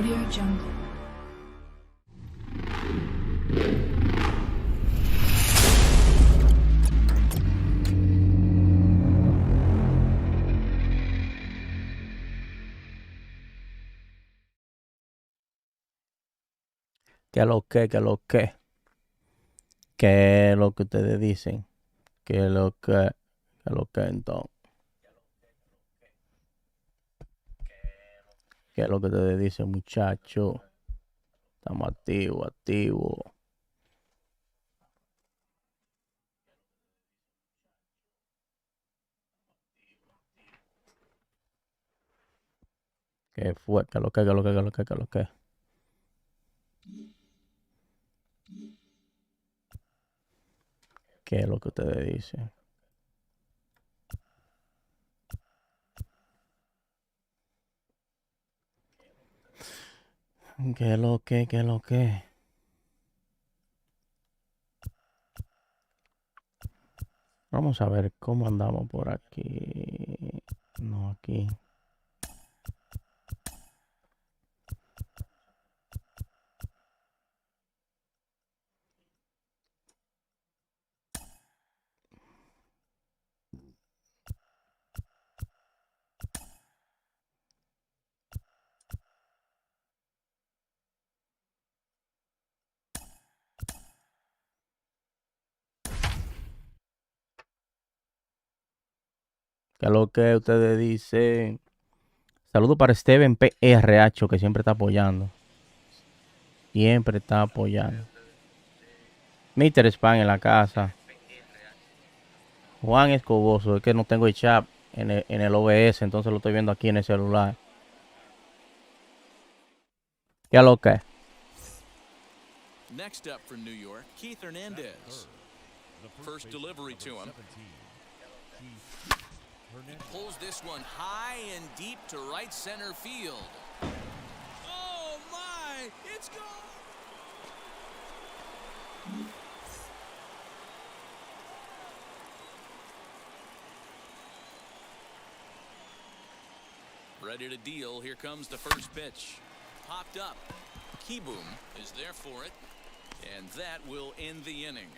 Jungle. ¿Qué es lo que? ¿Qué es lo que? ¿Qué es lo que ustedes dicen? ¿Qué es lo que? ¿Qué es lo que entonces? ¿Qué es lo que ustedes dicen, muchachos? Estamos activos, activos. ¿Qué fue? ¿Qué es lo que? ¿Qué es lo que? ¿Qué es lo que? ¿Qué es lo que? ¿Qué es lo que ustedes dicen? ¿Qué es lo que? ¿Qué es lo que? Vamos a ver cómo andamos por aquí. No, aquí. ¿Qué es lo que ustedes dicen? Saludo para Steven PRH, que siempre está apoyando. Siempre está apoyando. Mr. Spam en la casa. Juan Escoboso, es que no tengo el chat en el OBS, entonces lo estoy viendo aquí en el celular. ¿Qué es lo que? Next up for New York, Keith Hernandez. First delivery to him. He pulls this one high and deep to right center field. Oh my, it's gone! Ready to deal, here comes the first pitch. Popped up. Keyboom is there for it, and that will end the inning.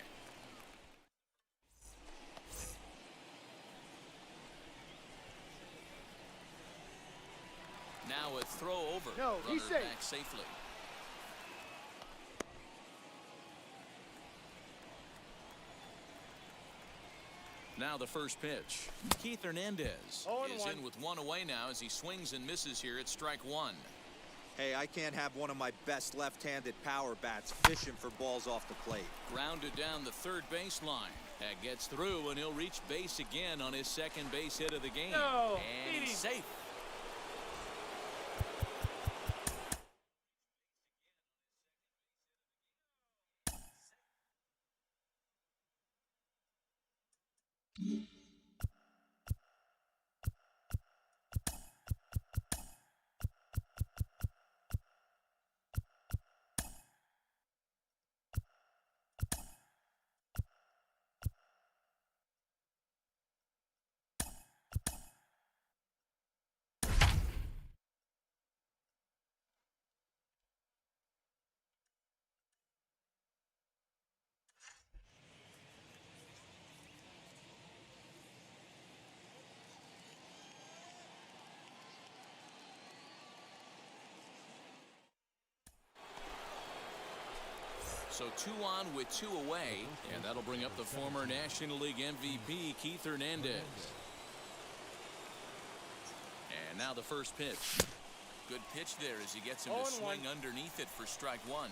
Now a throw over. No, he's safe. Back safely. Now the first pitch. Keith Hernandez is in with one away now as he swings and misses here at strike one. Hey, I can't have one of my best left-handed power bats fishing for balls off the plate. Grounded down the third baseline. That gets through, and he'll reach base again on his second base hit of the game. No, and he's safe. So 2 on with 2 away, and that'll bring up the former National League MVP, Keith Hernandez. And now the first pitch. Good pitch there as he gets him to swing underneath it for strike one.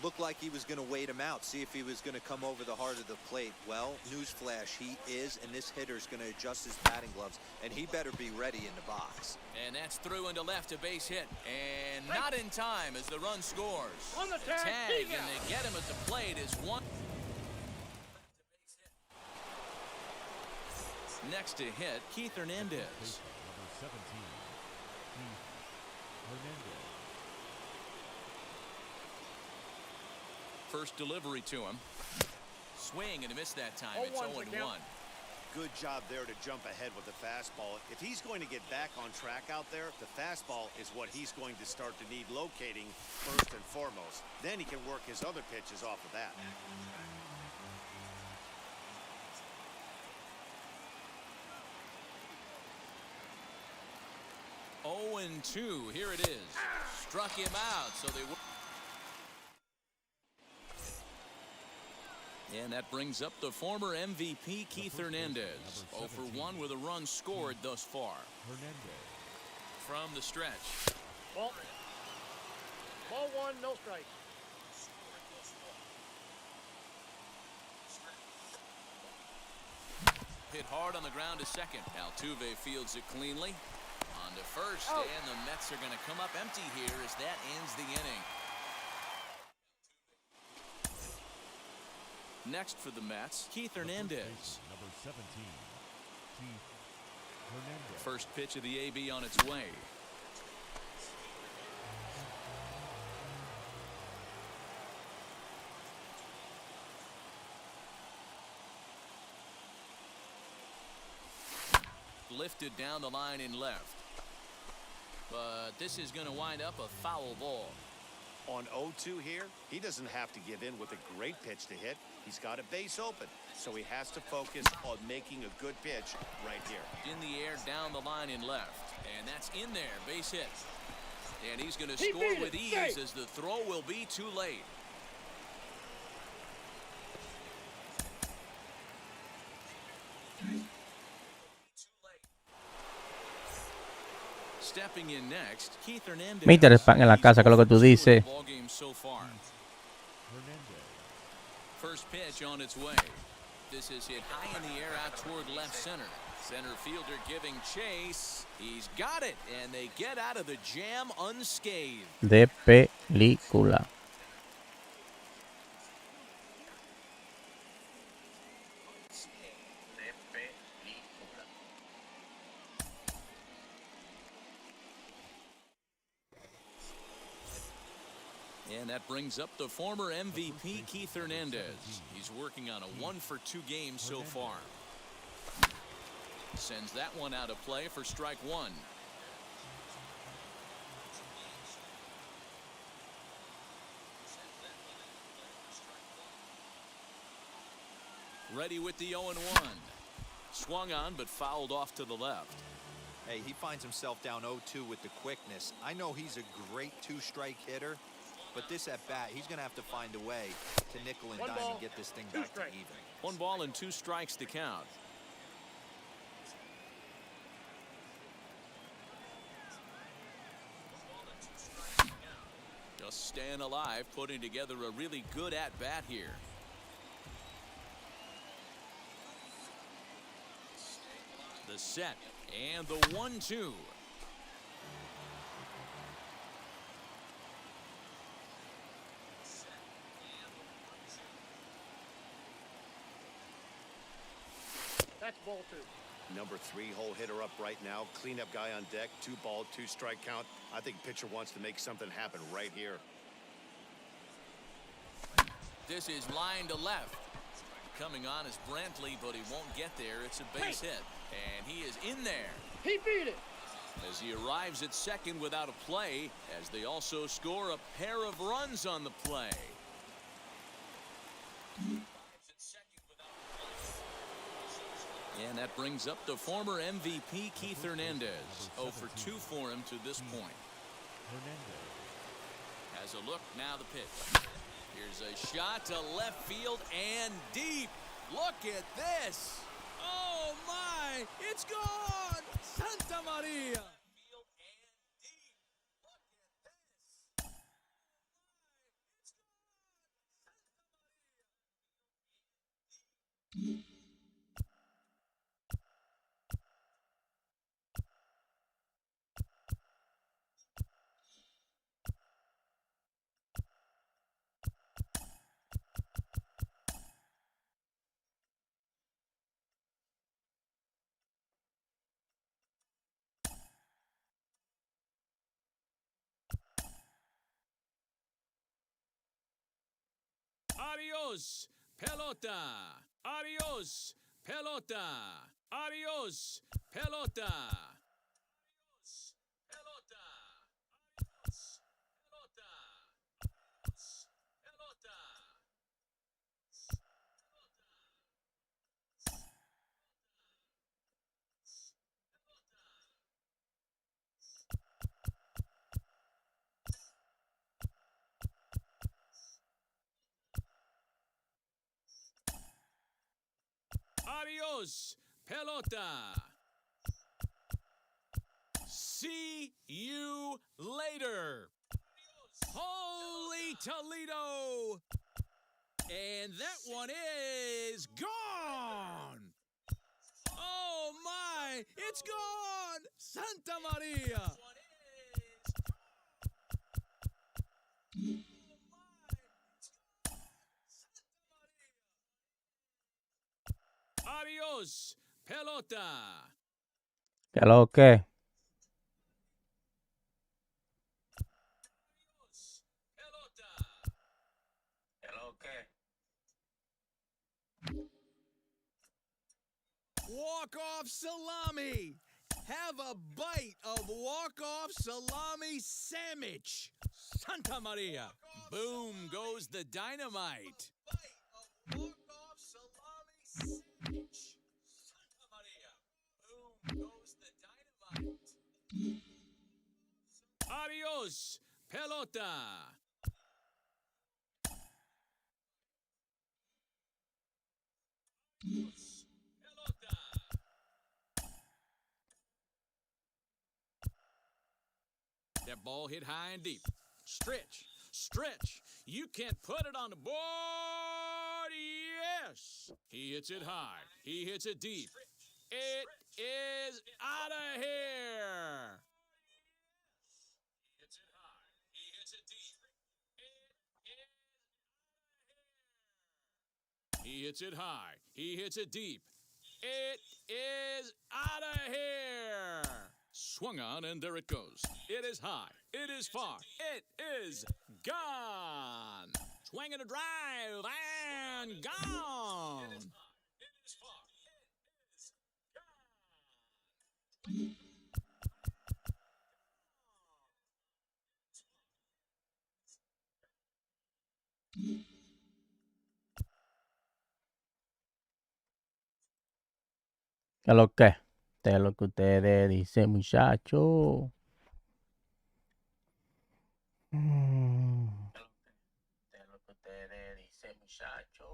Looked like he was going to wait him out, see if he was going to come over the heart of the plate. Well, newsflash, he is, and this hitter's going to adjust his batting gloves, and he better be ready in the box. And that's through into left, a base hit, and not in time as the run scores. On the tag, and they get him at the plate is one. Next to hit, Keith Hernandez. Number 17, Keith Hernandez. First delivery to him. Swing and a miss that time. It's 0-1. Good job there to jump ahead with the fastball. If he's going to get back on track out there, the fastball is what he's going to start to need locating first and foremost. Then he can work his other pitches off of that. Oh and 2. Here it is. Struck him out, so they. And that brings up the former MVP Keith Hernandez. 0 for 1 with a run scored thus far. Hernandez. From the stretch. Ball 1, no strike. Hit hard on the ground to second. Altuve fields it cleanly. On to first, and the Mets are going to come up empty here as that ends the inning. Next for the Mets, Keith Hernandez. Number 17, Keith Hernandez. First pitch of the AB on its way. Lifted down the line in left. But this is going to wind up a foul ball. On 0-2 here, he doesn't have to give in with a great pitch to hit. He's got a base open, so he has to focus on making a good pitch right here. In the air down the line in left. And that's in there, base hit. And he's going to score with ease as the throw will be too late. Stepping in next, Keith Hernandez. Mister Span en la casa, que es lo que tú dices. So far. Hernandez. First pitch on its way. This is hit high in the air out toward left center. Center fielder giving chase. He's got it, and they get out of the jam unscathed. De película. And that brings up the former MVP Keith Hernandez. He's working on a 1 for 2 game so far. Sends that one out of play for strike 1. Ready with the 0-1. Swung on but fouled off to the left. Hey, he finds himself down 0-2 with the quickness. I know he's a great 2-strike hitter, but this at bat, he's going to have to find a way to nickel and dime and get this thing back to even. 1 ball and 2 strikes to count. Just staying alive, putting together a really good at bat here. The set and the 1-2. That's ball 2. Number 3 hole hitter up right now. Cleanup guy on deck. 2 ball, 2 strike count. I think pitcher wants to make something happen right here. This is line to left. Coming on is Brantley, but he won't get there. It's a base hit. And he is in there. He beat it. As he arrives at second without a play, as they also score a pair of runs on the play. And that brings up the former MVP Keith Hernandez. 0 for 2 for him to this point. Hernandez. Has a look, now the pitch. Here's a shot to left field and deep. Look at this. Oh my, it's gone. Santa Maria. Adios, pelota. Adios, pelota. Adios, pelota. Pelota. Adios, pelota. Pelota. Adios, pelota. See you later. Holy Toledo. And that one is gone. Oh my, it's gone. Santa Maria. Adios, pelota. ¿Qué lo que? Walk-off salami. Have a bite of walk-off salami sandwich. Santa Maria. Boom goes the dynamite. Walk-off salami sandwich. Santa Maria. Boom goes the dynamite. Adios, pelota. That ball hit high and deep. Stretch, stretch. You can't put it on the board. Yes. He hits it high. He hits it deep. It is out of here. He hits it high. He hits it deep. He hits it high. He hits it deep. It is out of here. Swung on, and there it goes. It is high. It is far. It is gone. Swing and a drive, and gone. It is high. It is far. It is gone. ¿Qué lo que? Este es lo que ustedes dicen, muchachos. Este es lo que ustedes dicen, muchachos.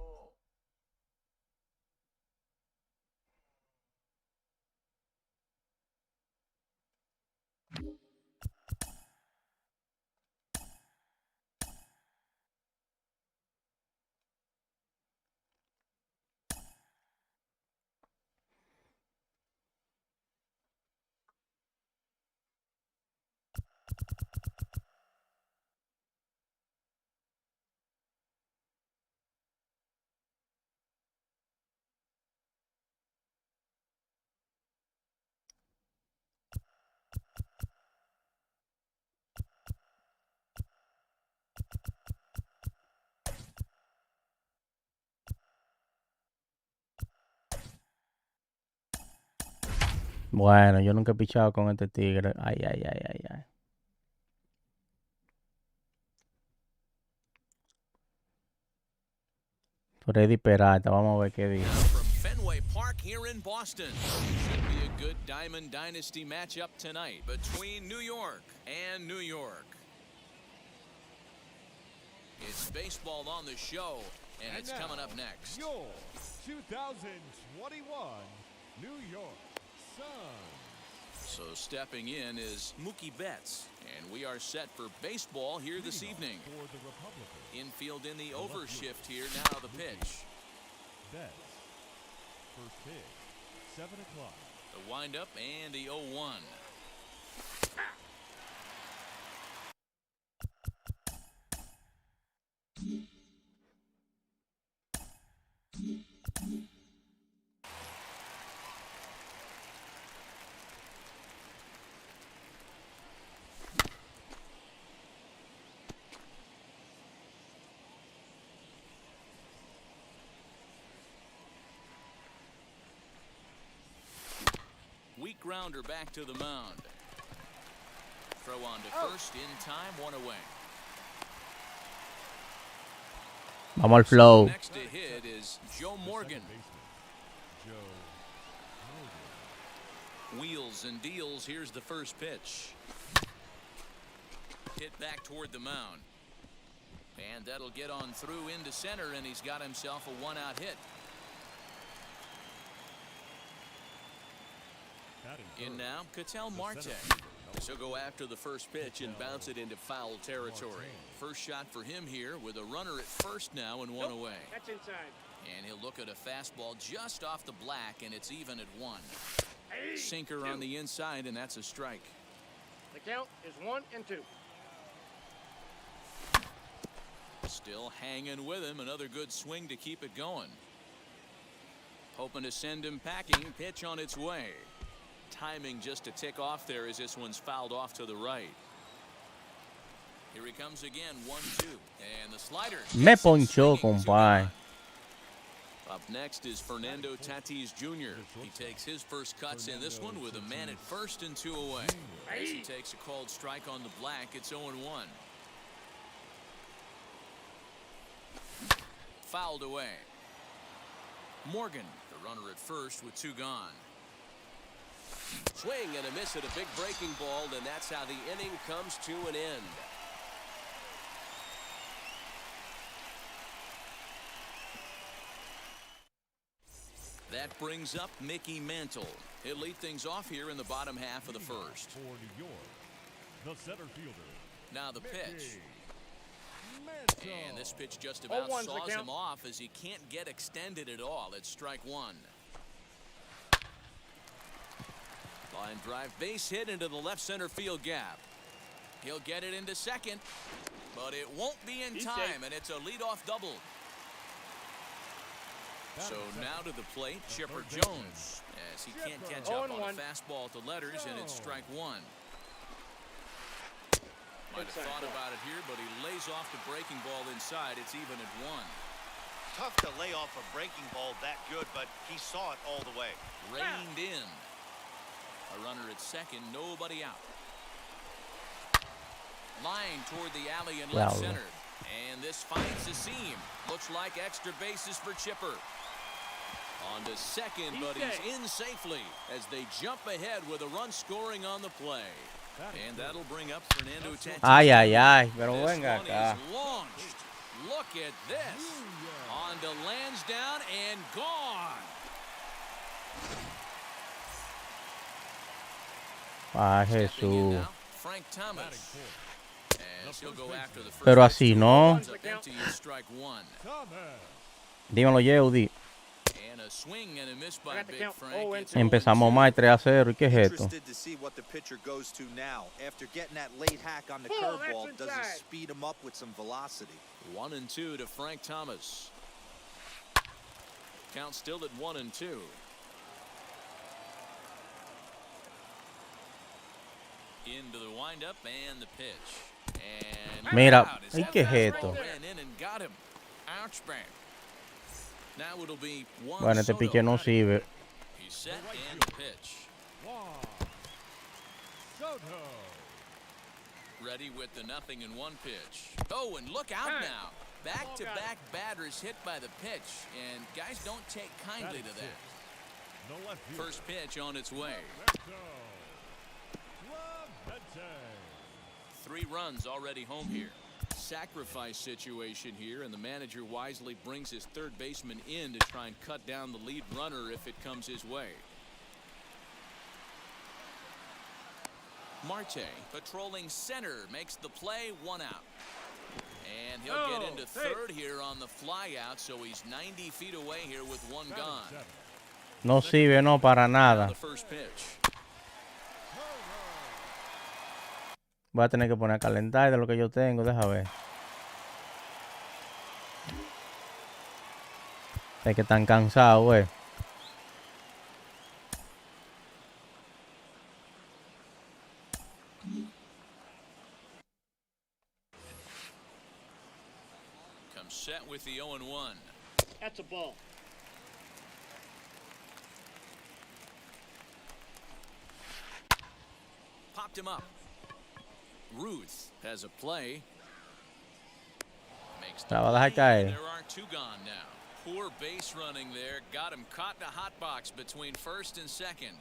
Bueno, yo nunca he pichado con este tigre. Ay, ay, ay, ay, ay. Freddy Peralta, vamos a ver qué dice. From Fenway Park here in Boston. Should be a good Diamond Dynasty matchup tonight between New York and New York. It's baseball on the show, and it's coming up next. Your 2021 New York Suns. So stepping in is Mookie Betts, and we are set for baseball here this evening. For the Republicans, Infield in the overshift here. Now the pitch. Betts. First pitch, 7 o'clock. The windup and the 0-1. sweet grounder back to the mound. Throw on to first in time, 1 away. Vamos al flow. Next to hit is Joe Morgan. Joe Morgan. Wheels and deals. Here's the first pitch. Hit back toward the mound. And that'll get on through into center, and he's got himself a 1-out hit. In now, Ketel Marte. This will go after the first pitch and bounce it into foul territory. First shot for him here with a runner at first now and 1 away. That's inside. And he'll look at a fastball just off the black, and it's even at 1. Sinker on the inside, and that's a strike. The count is 1-2. Still hanging with him. Another good swing to keep it going. Hoping to send him packing. Pitch on its way. Timing just to tick off there as this one's fouled off to the right. Here he comes again, 1-2. And the slider. Me ponchó, compadre. Up next is Fernando Tatis Jr. He takes his first cuts in this one with a man at first and 2 away. As he takes a called strike on the black, it's 0-1. Fouled away. Morgan, the runner at first with 2 gone. Swing and a miss at a big breaking ball, and that's how the inning comes to an end. That brings up Mickey Mantle. He'll lead things off here in the bottom half of the first. For New York, the center fielder. Now the pitch. Mantle. And this pitch just about 0-1's the saws count. him off as he can't get extended at all. It's strike 1. Line drive base hit into the left center field gap. He'll get it into second, but it won't be in time, and it's a leadoff double. So now to the plate, Chipper Jones, as he can't catch up on a 0-1. fastball to letters, and it's strike 1. Might have thought about it here, but he lays off the breaking ball inside. It's even at 1. Tough to lay off a breaking ball that good, but he saw it all the way. Reined in. A runner at second, nobody out. Line toward the alley in left center. And this finds the seam. Looks like extra bases for Chipper. On to second, but he's in safely as they jump ahead with a run scoring on the play. And that'll bring up Fernando Tatis. Ay, ay, ay. Pero This venga one acá. is launched. Look at this. On to Lansdowne and gone. Ay, Stepping in Jesús. now, Frank Thomas. As he'll go after the first Pero pitch. así no. Up empty is strike 1. Dímelo, Yeudi. And a swing and a miss by got the Big count. Frank. 0-2. It's Empezamos mal 3-0. ¿Y qué es esto? Interested to see what the pitcher goes to now. After getting that late hack on the Oh, that's curveball, does it inside. speed him up with some velocity? 1-2 to Frank Thomas. Count still at 1-2. Into the windup and the pitch. And Mira, out as ¿y that qué es fastball esto? ran in and got him. Ouchback. Now it'll be Juan Bueno, este Soto. pique no sirve. He's set and the pitch. Juan Soto. Ready with the 0-1 pitch. Oh, and look out now. Back-to-back batters hit by the pitch, and guys don't take kindly to that. No left field. First pitch on its way. Clemente. 3 runs already home here. Sacrifice situation here, and the manager wisely brings his third baseman in to try and cut down the lead runner if it comes his way. Marte patrolling center makes the play, 1 out. And he'll get into third here on the fly out, so he's 90 feet away here with 1 gone. No sirve, no, para nada. The first pitch. Voy a tener que poner a calentar de lo que yo tengo. Deja ver. Es que están cansados, güey. Comes set with the 0-1. That's a ball. picked him up. Ruth has a play. Makes the La va a dejar play, and caer. there are two gone now. Poor base running there. Got him caught in a hot box between first and second.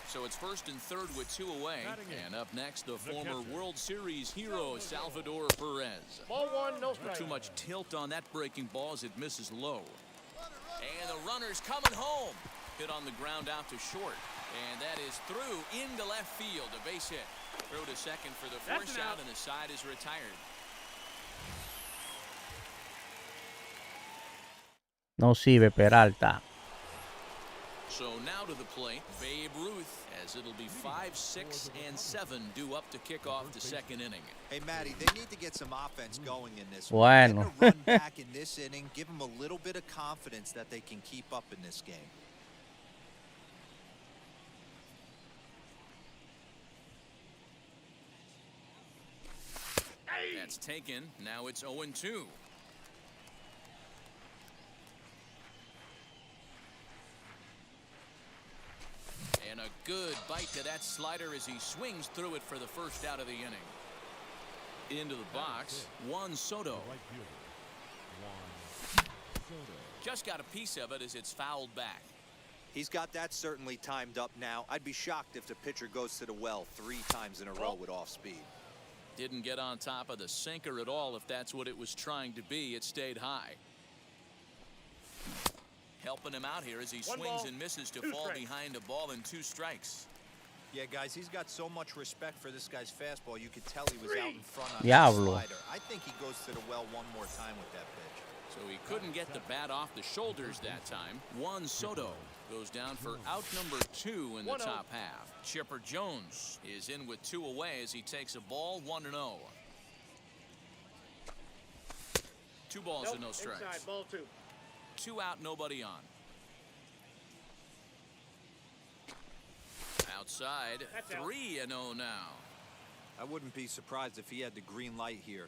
So it's first and third with two away. And up next, the former World Series hero, Salvador Perez. Ball one, no strike. Too much tilt on that breaking ball as it misses low. And the runner's coming home. Hit on the ground out to short. And that is through into left field. A base hit. Throw to second for the That's force an out, out. and the side is retired. No sirve Peralta. So now to the plate, Babe Ruth, as it'll be 5, 6, and 7 due up to kick off the second inning. Hey, Matty, they need to get some offense going in this Bueno. one. Get a run back in this inning. Give them a little bit of confidence that they can keep up in this game. That's taken. Now it's 0-2. And a good bite to that slider as he swings through it for the first out of the inning. Into the box, Juan Soto. Right fielder. Juan Soto. Just got a piece of it as it's fouled back. He's got that certainly timed up now. I'd be shocked if the pitcher goes to the well 3 times in a row with off speed. Didn't get on top of the sinker at all if that's what it was trying to be. It stayed high. Helping him out here as he One swings ball, and misses to 2 fall strikes. behind a ball and 2 strikes. Yeah, guys, he's got so much respect for this guy's fastball. You could tell he was out in front on Diablo. the slider. I think he goes to the well one more time with that pitch. So he couldn't get the bat off the shoulders that time. Juan Soto goes down for out number 2 in the 1-0. top half. Chipper Jones is in with 2 away as he takes a ball 1-0. 2 balls Nope, and no strikes. inside, ball 2. 2 out, nobody on. Outside, That's out. 3-0 now. I wouldn't be surprised if he had the green light here.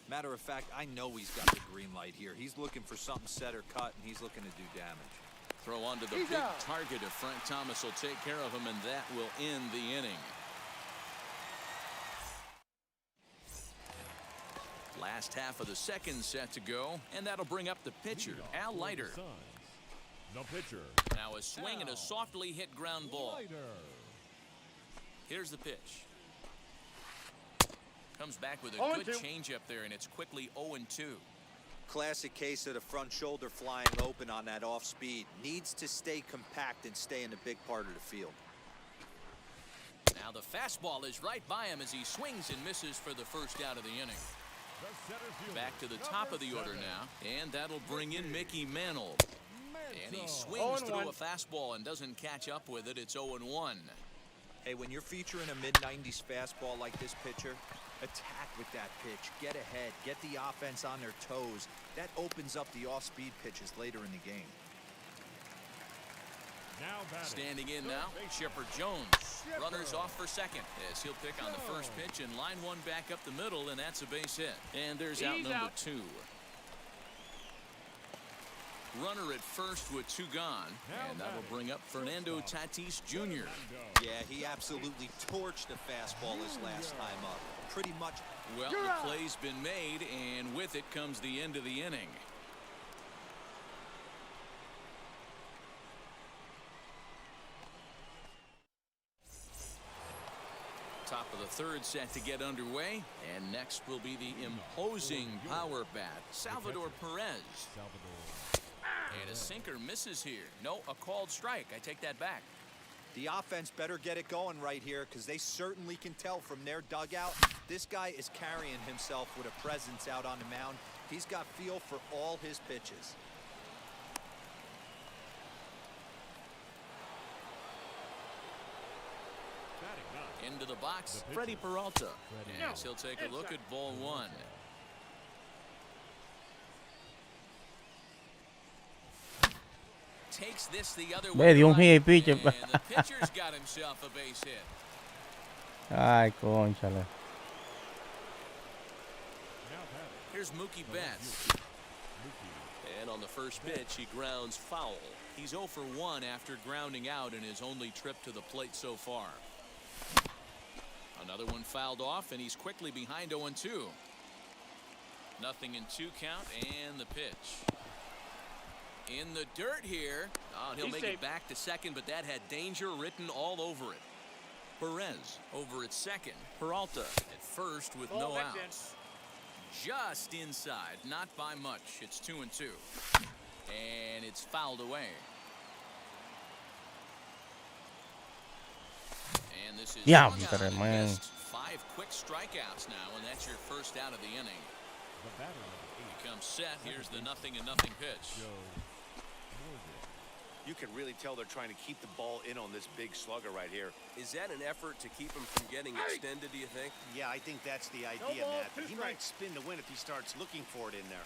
Matter of fact, I know he's got the green light here. He's looking for something set or cut, and he's looking to do damage. Throw onto the He's big out. target if Frank Thomas will take care of him, and that will end the inning. Last half of the second set to go, and that'll bring up the pitcher, Al Leiter. Suns. The pitcher. Now a swing and a softly hit ground ball. Leiter. Here's the pitch. Comes back with a 0-2. good changeup there, and it's quickly 0-2. Classic case of the front shoulder flying open on that off speed. Needs to stay compact and stay in the big part of the field. Now the fastball is right by him as he swings and misses for the first out of the inning. The center fielder. Back to the top of the order now, and that'll bring in Mickey Mantle. And he swings 0-1. through a fastball and doesn't catch up with it. It's 0-1. Hey, when you're featuring a mid-90s fastball like this pitcher, attack with that pitch. Get ahead. Get the offense on their toes. That opens up the off-speed pitches later in the game. Now batting. Standing in now, Chipper Jones. Runners off for second as he'll pick on the first pitch and line one back up the middle, and that's a base hit. And there's out He's number out. 2. Runner at first with 2 gone, and that'll bring up Fernando Tatis Jr. Yeah, he absolutely torched the fastball his last time up. Pretty much. Well, You're the out. play's been made, and with it comes the end of the inning. Top of the third set to get underway, and next will be the imposing power bat, Salvador Perez. Salvador. And a sinker misses here. No, a called strike. I take that back. The offense better get it going right here because they certainly can tell from their dugout. This guy is carrying himself with a presence out on the mound. He's got feel for all his pitches. Batting ninth. Into the box, The pitcher. Freddie Peralta. Freddie. As he'll take a look at ball 1. Takes this the other way. Ve, dio un right, hit, pitcher. and the pitcher's got himself a base hit. Ay, cónchale. Now batting. Here's Mookie Betts. Mookie. And on the first pitch, he grounds foul. He's 0 for 1 after grounding out in his only trip to the plate so far. Another one fouled off, and he's quickly behind 0-2. Nothing in 2 count, and the pitch. In the dirt here. Oh, he'll make it back to second, but that had danger written all over it. Perez over at second. Peralta at first with no outs. Just inside, not by much. It's 2-2. And it's fouled away. And this is Yeah, man. 5 quick strikeouts now, and that's your first out of the inning. The batter number 8. Becomes set. Here's the 0-0 pitch. You can really tell they're trying to keep the ball in on this big slugger right here. Is that an effort to keep him from getting extended, do you think? Yeah, I think that's the idea, ball, Matt. 2 He might spin to win if he starts looking for it in there.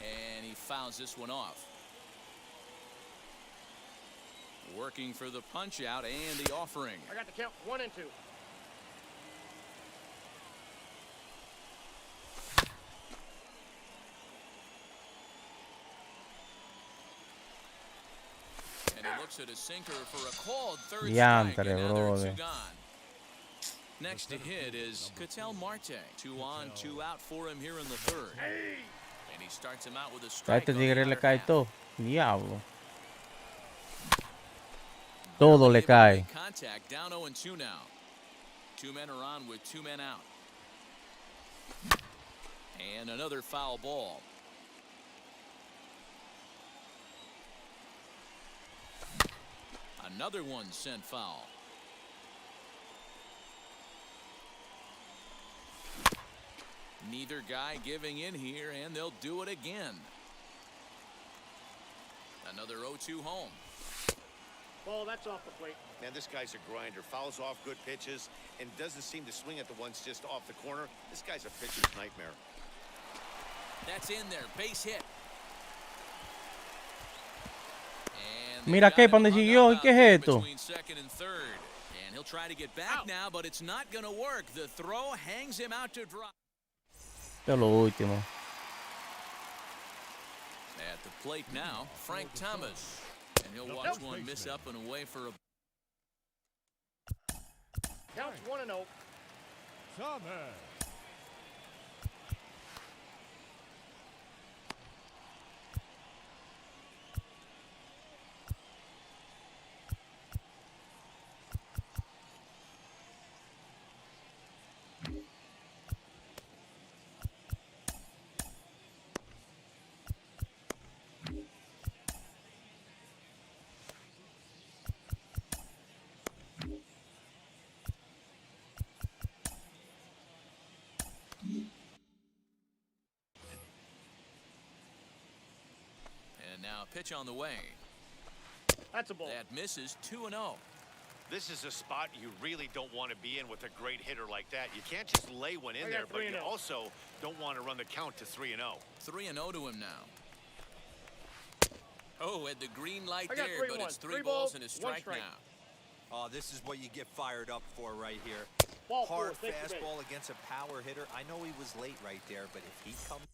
And he fouls this one off. Working for the punch out and the offering. I got the count 1-2. And he looks at a sinker for a called third Yantre, strike. And now they're brother. 2 gone. Next to hit is Ketel Marte. 2 on, 2 out for him here in the third. And he starts him out with a A strike. este on the tigre le outer cae half. todo. Diablo. Todo le Able to cae. make contact, down 0-2 now. 2 men are on with 2 men out. And another foul ball. Another one sent foul. Neither guy giving in here, and they'll do it again. Another 0-2 home. Ball, that's off the plate. Man, this guy's a grinder. Fouls off good pitches and doesn't seem to swing at the ones just off the corner. This guy's a pitcher's nightmare. That's in there. Base hit. And Mira they've got que, ¿pa' him dónde hung siguió? up ¿Y qué out es there esto? between second and third. And he'll try to get back now, but it's not going to work. The throw hangs him out to dry. Esto es lo último. At the plate now, Frank Thomas. And he'll watch one miss up and away for a... Count's 1-0. Thomas. And now a pitch on the way. That's a ball. That misses 2-0. This is a spot you really don't want to be in with a great hitter like that. You can't just lay one in I there, got but you 3-0. also don't want to run the count to 3-0. 3-0 to him now. Oh, at the green light I got there, 3-1. but it's 3 3 balls balls, and a 1 strike strike. now. Oh, this is what you get fired up for right here. Ball Hard 4, take the base. fastball against a power hitter. I know he was late right there, but if he comes...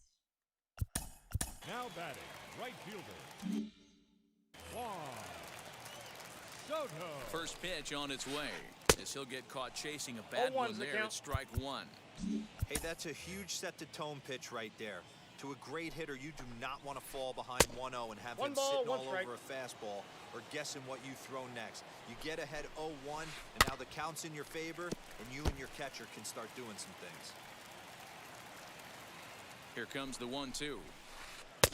Now batting, right fielder. Juan Soto. First pitch on its way. As he'll get caught chasing a bad 0-1's one the there count. at strike 1. Hey, that's a huge set-the-tone pitch right there. To a great hitter, you do not want to fall behind 1-0 and have 1 him ball, sitting 1 all strike. over a fastball or guessing what you throw next. You get ahead 0-1, and now the count's in your favor, and you and your catcher can start doing some things. Here comes the 1-2.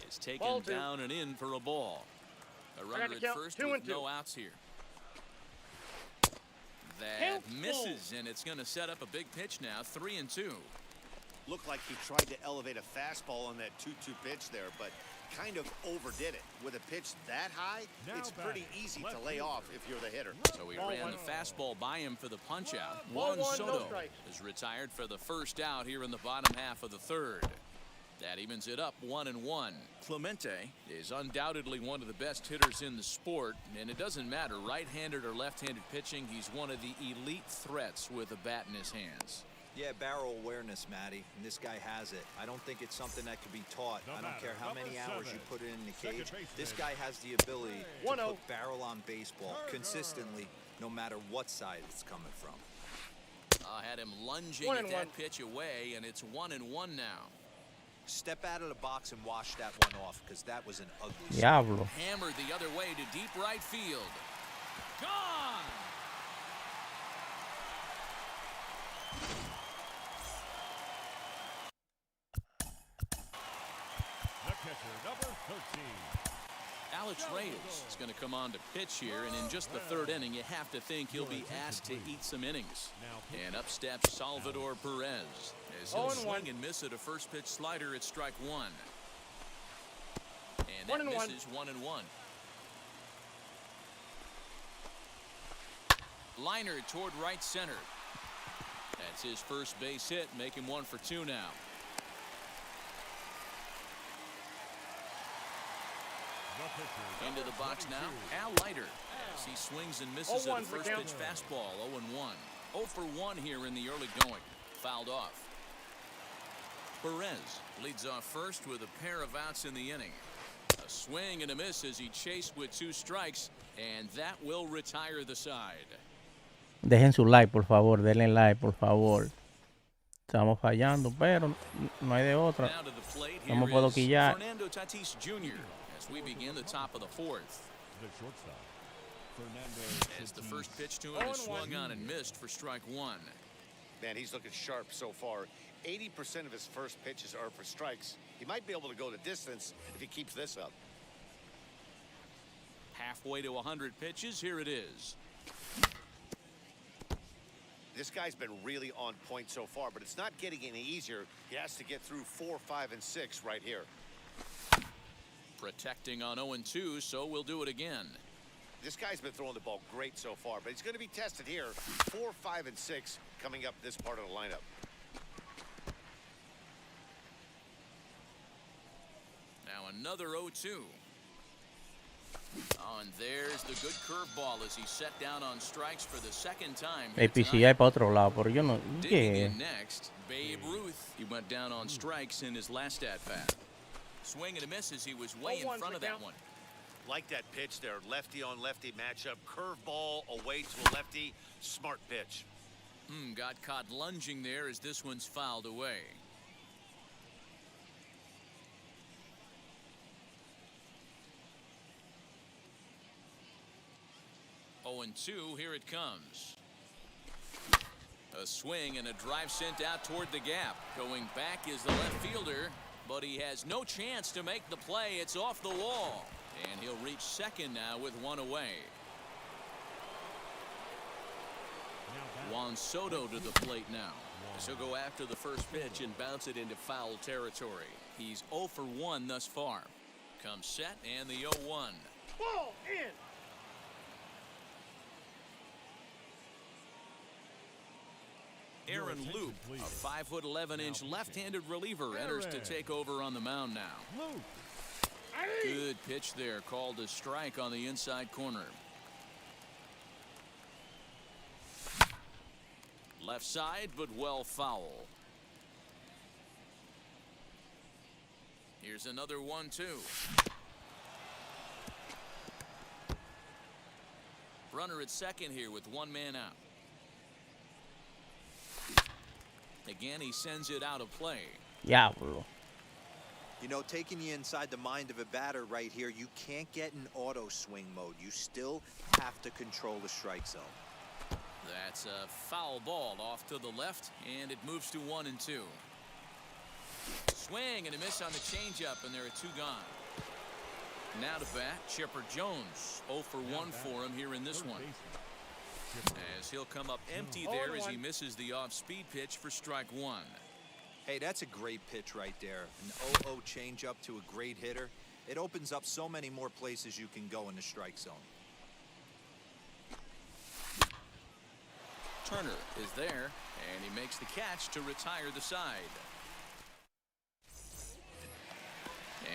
It's taken Ball 2. down and in for a ball. A got runner the at count, first 2 with and no 2. outs here. That Count misses, and it's going to set up a big pitch now. 3-2. Looked like he tried to elevate a fastball on that 2-2 pitch there, but kind of overdid it. With a pitch that high, Now it's pretty batting, easy left to lay fielder. off if you're the hitter. So he Ball ran 1. the fastball by him for the punch out. Ball Juan 1, no Soto strikes. is retired for the first out here in the bottom half of the third. That evens it up 1-1. Clemente is undoubtedly one of the best hitters in the sport, and it doesn't matter right-handed or left-handed pitching. He's one of the elite threats with a bat in his hands. Yeah, barrel awareness, Matty, and this guy has it. I don't think it's something that could be taught. I don't care how many hours you put it in the cage. This guy has the ability to put barrel on baseball consistently, no matter what side it's coming from. Had him lunging at that pitch away, and it's 1-1 now. Step out of the box and wash that one off, because that was an ugly swing. Diablo. Hammered the other way to deep right field. Gone! The catcher, number 13. Alex Reyes is going to come on to pitch here, and in just the third inning, you have to think he'll be asked to eat some innings. And up steps Salvador Perez as he'll swing and miss at a first pitch slider at strike one. And that misses 1-1. Liner toward right center. That's his first base hit, make him 1 for 2 now. Into the box now, Al Leiter, as he swings and misses at a first pitch fastball, 0-1. 0 for 1 here in the early going. Fouled off. Perez leads off first with a pair of outs in the inning. A swing and a miss as he chased with 2 strikes, and that will retire the side. Dejen su like, por favor. Denle like, por favor. Estamos fallando, pero no hay de otra. Now to the plate, No me here puedo is quillar. Fernando Tatis Jr. as we begin the top of the 4th. The shortstop, Fernando As the Tatis first pitch to him is swung on and missed for strike 1. Man, he's looking sharp so far. 80% of his first pitches are for strikes. He might be able to go the distance if he keeps this up. Halfway to 100 pitches, here it is. This guy's been really on point so far, but it's not getting any easier. He has to get through 4, 5, and 6 right here. Protecting on 0-2, so we'll do it again. This guy's been throwing the ball great so far, but he's going to be tested here. 4, 5, and 6 coming up this part of the lineup. Now another 0-2. Oh, and there's the good curveball as he set down on strikes for the second time. El PCI para otro lado, pero yo no. Digging ¿Qué? in next, Babe Ruth. He went down on strikes in his last at-bat. Swing and a miss as he was way in front of that one. Like that pitch there, lefty on lefty matchup, curveball away to a lefty, smart pitch. Got caught lunging there as this one's fouled away. Oh, and 2, here it comes. A swing and a drive sent out toward the gap. Going back is the left fielder, but he has no chance to make the play. It's off the wall, and he'll reach second now with 1 away. Juan Soto to the plate now. So go after the first pitch and bounce it into foul territory. He's 0 for 1 thus far. Comes set and the 0-1. Ball in. Aaron Loop, a 5'11" left-handed reliever, enters to take over on the mound now. Good pitch there, called a strike on the inside corner. Left side, but well foul. Here's another 1-2. Runner at second here with 1 man out. Again, he sends it out of play. Diablo. You know, taking you inside the mind of a batter right here, you can't get in auto swing mode. You still have to control the strike zone. That's a foul ball off to the left, and it moves to 1-2. Swing and a miss on the changeup, and there are 2 gone. Now to bat, Chipper Jones. 0 for 1 for him here in this one. As he'll come up empty there as he misses the off-speed pitch for strike 1. Hey, that's a great pitch right there. An 0-0 changeup to a great hitter. It opens up so many more places you can go in the strike zone. Turner is there, and he makes the catch to retire the side.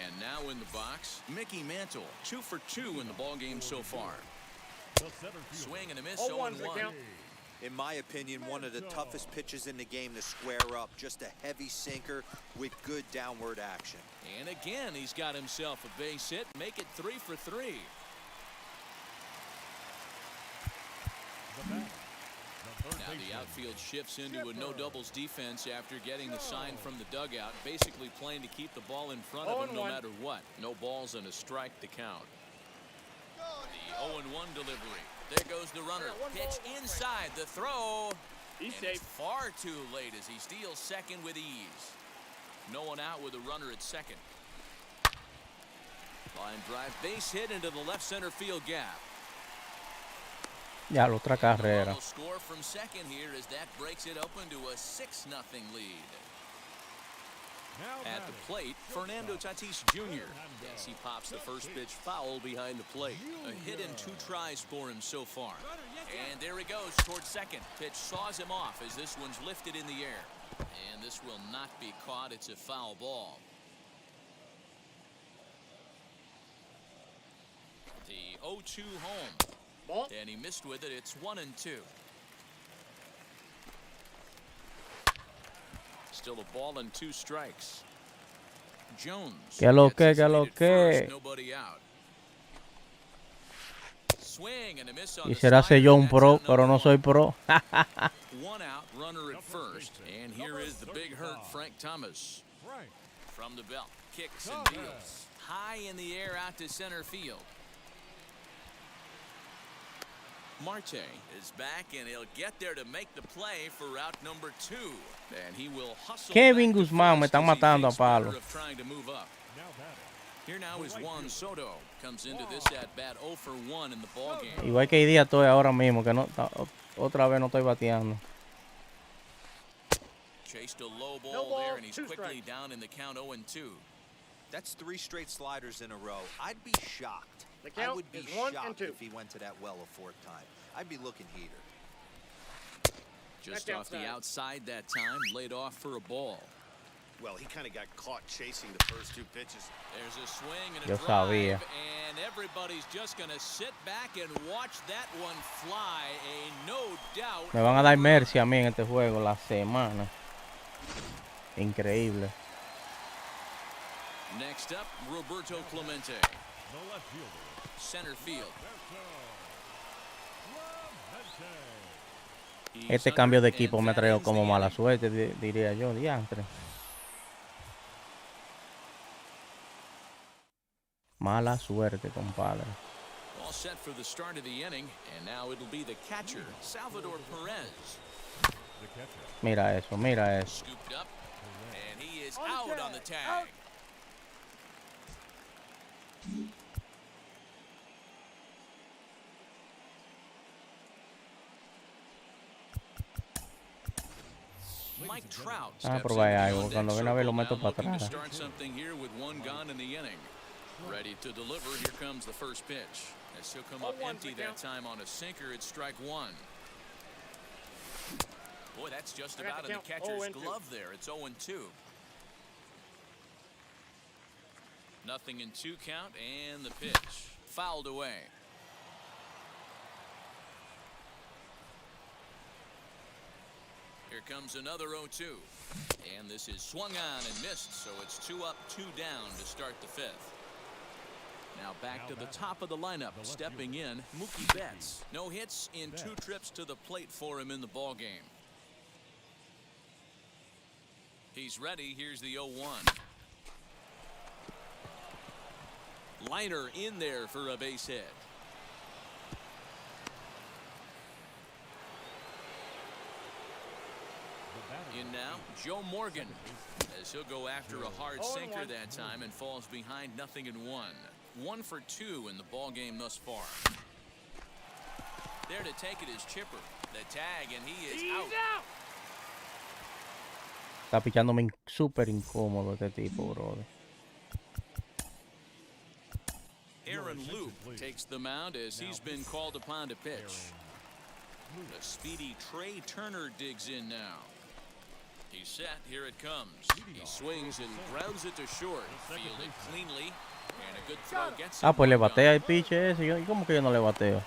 And now in the box, Mickey Mantle. 2 for 2 in the ballgame so far. Swing and a miss, 0-1. In my opinion, one of the toughest pitches in the game to square up. Just a heavy sinker with good downward action. And again, he's got himself a base hit. Make it 3 for 3. Now the outfield shifts into a no-doubles defense after getting the sign from the dugout, basically playing to keep the ball in front of him no matter what. No balls and a strike to count. The 0-1 delivery. There goes the runner. Pitch inside the throw. And it's far too late as he steals second with ease. No one out with a runner at second. Line drive, base hit into the left center field gap. Ya, la otra carrera. Score from second here as that breaks it open to a 6-0 lead. At the plate, Fernando Tatis Jr. Yes, he pops the first pitch foul behind the plate. A hit in 2 tries for him so far. And there he goes towards second. Pitch saws him off as this one's lifted in the air. And this will not be caught. It's a foul ball. The 0-2 home. And he missed with it. It's 1-2. Still a ball and 2 strikes. Jones. Que lo que. Nobody out. Swing and a miss on Quisiera ser yo un pro, pero no soy pro. 1 out, runner at first. And here is the big hurt Frank Thomas. From the belt, kicks and deals. High in the air out to center field. Marte is back and he'll get there to make the play for route number 2. And he will hustle. Kevin Guzmán, me están matando a palo. Here now is Juan Soto. Comes into this at bat 0 for 1 in the ball game. Igual que hoy día estoy ahora mismo, que no, otra vez no estoy bateando. Chased a low ball there and he's quickly down in the count 0-2. That's 3 straight sliders in a row. I'd be shocked. I would be shocked if he went to that well a 4th time. I'd be looking heater. Just off the outside that time, laid off for a ball. Well, he kind of got caught chasing the first 2 pitches. There's a swing and a Yo drive, sabía. and everybody's just going to sit back and watch that one fly. A no doubt. Me van a dar mercy a mí en este juego la semana. Increíble. Next up, Roberto Clemente. Center field. Este cambio de equipo me ha traído como mala suerte, diría yo, diantre. Mala suerte, compadre. All set for the start of the inning, and now it'll be the catcher, Salvador Perez. Mira eso, mira eso. Scooped up, and he is out on the tag. Mike Trout Ah, steps pero vaya into algo. the Cuando on-deck viene a ver lo circle meto now, para looking to atrás. start something here with 1 gone in the inning. Ready to deliver. Here comes the first pitch. As he'll come up empty that time on a sinker, it's strike 1. Boy, that's just about in the catcher's glove there. It's 0-2. Nothing in 2 count, and the pitch fouled away. Here comes another 0-2. And this is swung on and missed, so it's 2 up, 2 down to start the 5th. Now back to the top of the lineup, stepping in, Mookie Betts. No hits in 2 trips to the plate for him in the ballgame. He's ready. Here's the 0-1. Liner in there for a base hit. In now, Joe Morgan, as he'll go after a hard sinker that time and falls behind 0-1. 1 for 2 in the ball game thus far. There to take it is Chipper. The tag, and he is out. Está pichándome súper incómodo este tipo, brother. Aaron Luke takes the mound as he's been called upon to pitch. The speedy Trey Turner digs in now. He's set. Here it comes. He swings and grounds it to short. Fielded cleanly. And a good throw gets him. Ah, pues le batea el pitch ese. ¿Y cómo que yo no le bateo?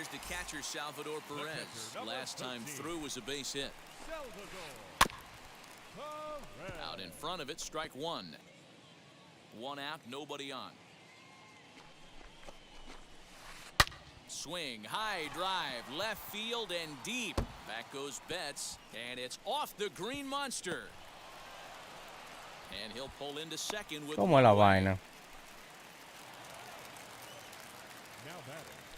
here's the catcher, Salvador Perez. Last time through was a base hit. Out in front of it, strike one. One out, nobody on. Swing, high drive, left field and deep. Back goes Betts, and it's off the green monster. And he'll pull into second with ¿Cómo es la vaina?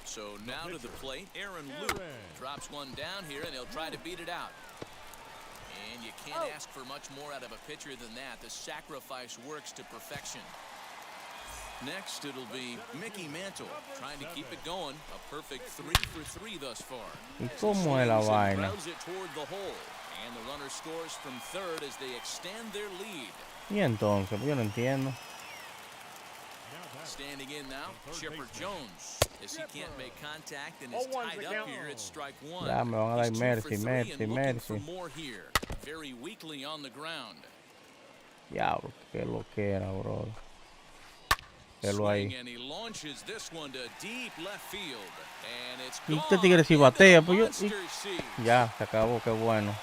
So now to the plate, Aaron Luke drops one down here, and he'll try to beat it out. And you can't ask for much more out of a pitcher than that. The sacrifice works to perfection. Next, it'll be Mickey Mantle trying to keep it going. A perfect 3 for 3 thus far. ¿Y cómo es la vaina? Throws it toward the hole, and the runner scores from third as they extend their lead. Y entonces, yo no entiendo. Standing in now, Chipper Jones. As he can't make contact and is tied up here, it's strike one. Ya me van a dar He's 2 for mercy, 3 mercy, and looking mercy. for more here. Very weakly on the ground. Diablo, qué lo que era, bro. Velo ahí. And he launches this one to deep left field. And it's Y gone este tigre si into batea, the pues yo... monster seat. Ya, se acabó, qué bueno.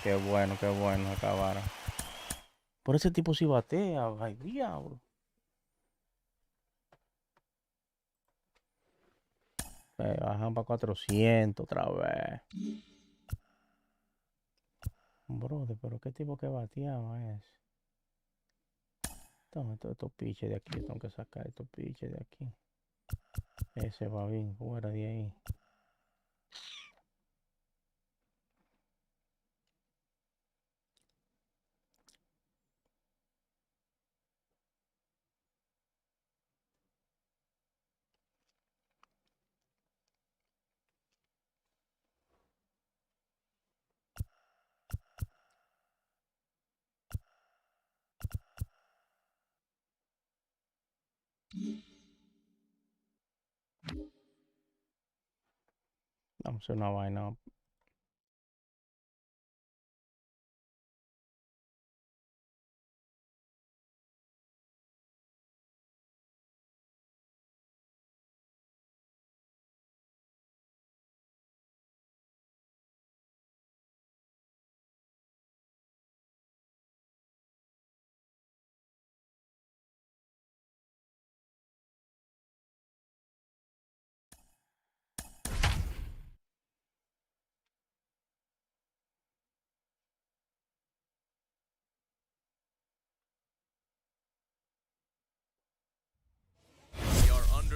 Qué bueno, se acabara. Por ese tipo si batea, ay, diablo. Bajan para 400 otra vez. Brother, pero qué tipo que bateaba es. Toma estos piches de aquí, tengo que sacar estos piches de aquí. Ese va bien, fuera de ahí. Vamos a hacer una vaina.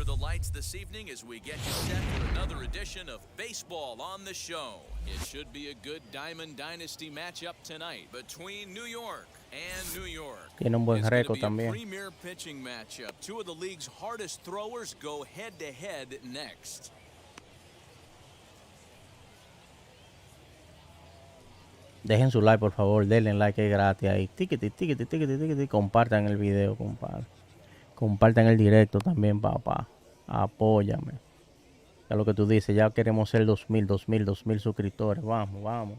The lights this evening as we get you set for another edition of Baseball on the Show. It should be a good Diamond Dynasty matchup tonight between New York and New York. Tiene un buen It's gonna récord be a también. premier pitching matchup. Two of the league's hardest throwers go head-to-head next. Dejen su like, por favor. Denle like, es gratis ahí. Tiquiti, tiquiti, tiquiti, tiquiti. Compartan el video, compadre. Compartan el directo también, papá. Apóyame. Ya lo que tú dices, ya queremos ser 2000 suscriptores. Vamos, vamos.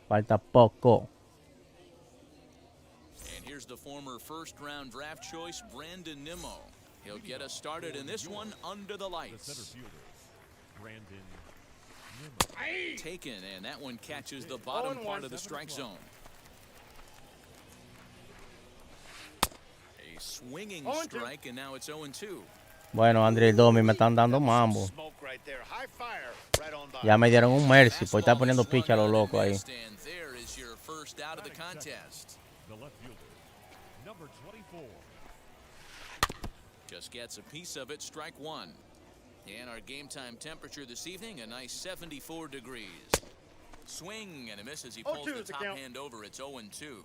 Falta poco. And here's the former first-round draft choice, Brandon Nimmo. He'll get us started in this one under the lights. Taken, and that one catches the bottom part of the strike zone. A swinging strike, and now it's 0-2. Bueno, André y Domi me están dando mambo. Smoke right there. High fire right on by. Ya me dieron un mercy por estar poniendo picha a lo loco ahí. And there is your first out of the contest. The left fielder, number 24. Just gets a piece of it, strike one. And our game time temperature this evening, a nice 74 degrees. Swing and a miss as he pulls the top hand over. It's 0-2.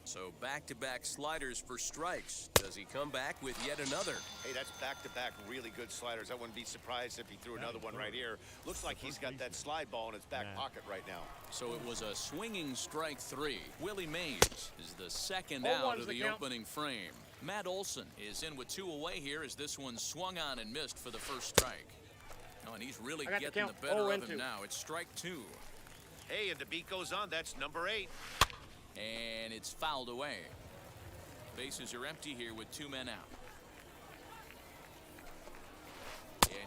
So back-to-back sliders for strikes. Does he come back with yet another? Hey, that's back-to-back really good sliders. I wouldn't be surprised if he threw another one right here. Looks like he's got that slide ball in his back pocket right now. So it was a swinging strike three. Willie Mays is the second out of the opening frame. Matt Olson is in with 2 away here as this one swung on and missed for the first strike. Oh, and he's really getting the better of him now. It's strike 2. Hey, and the beat goes on. That's number 8. And it's fouled away. Bases are empty here with 2 men out.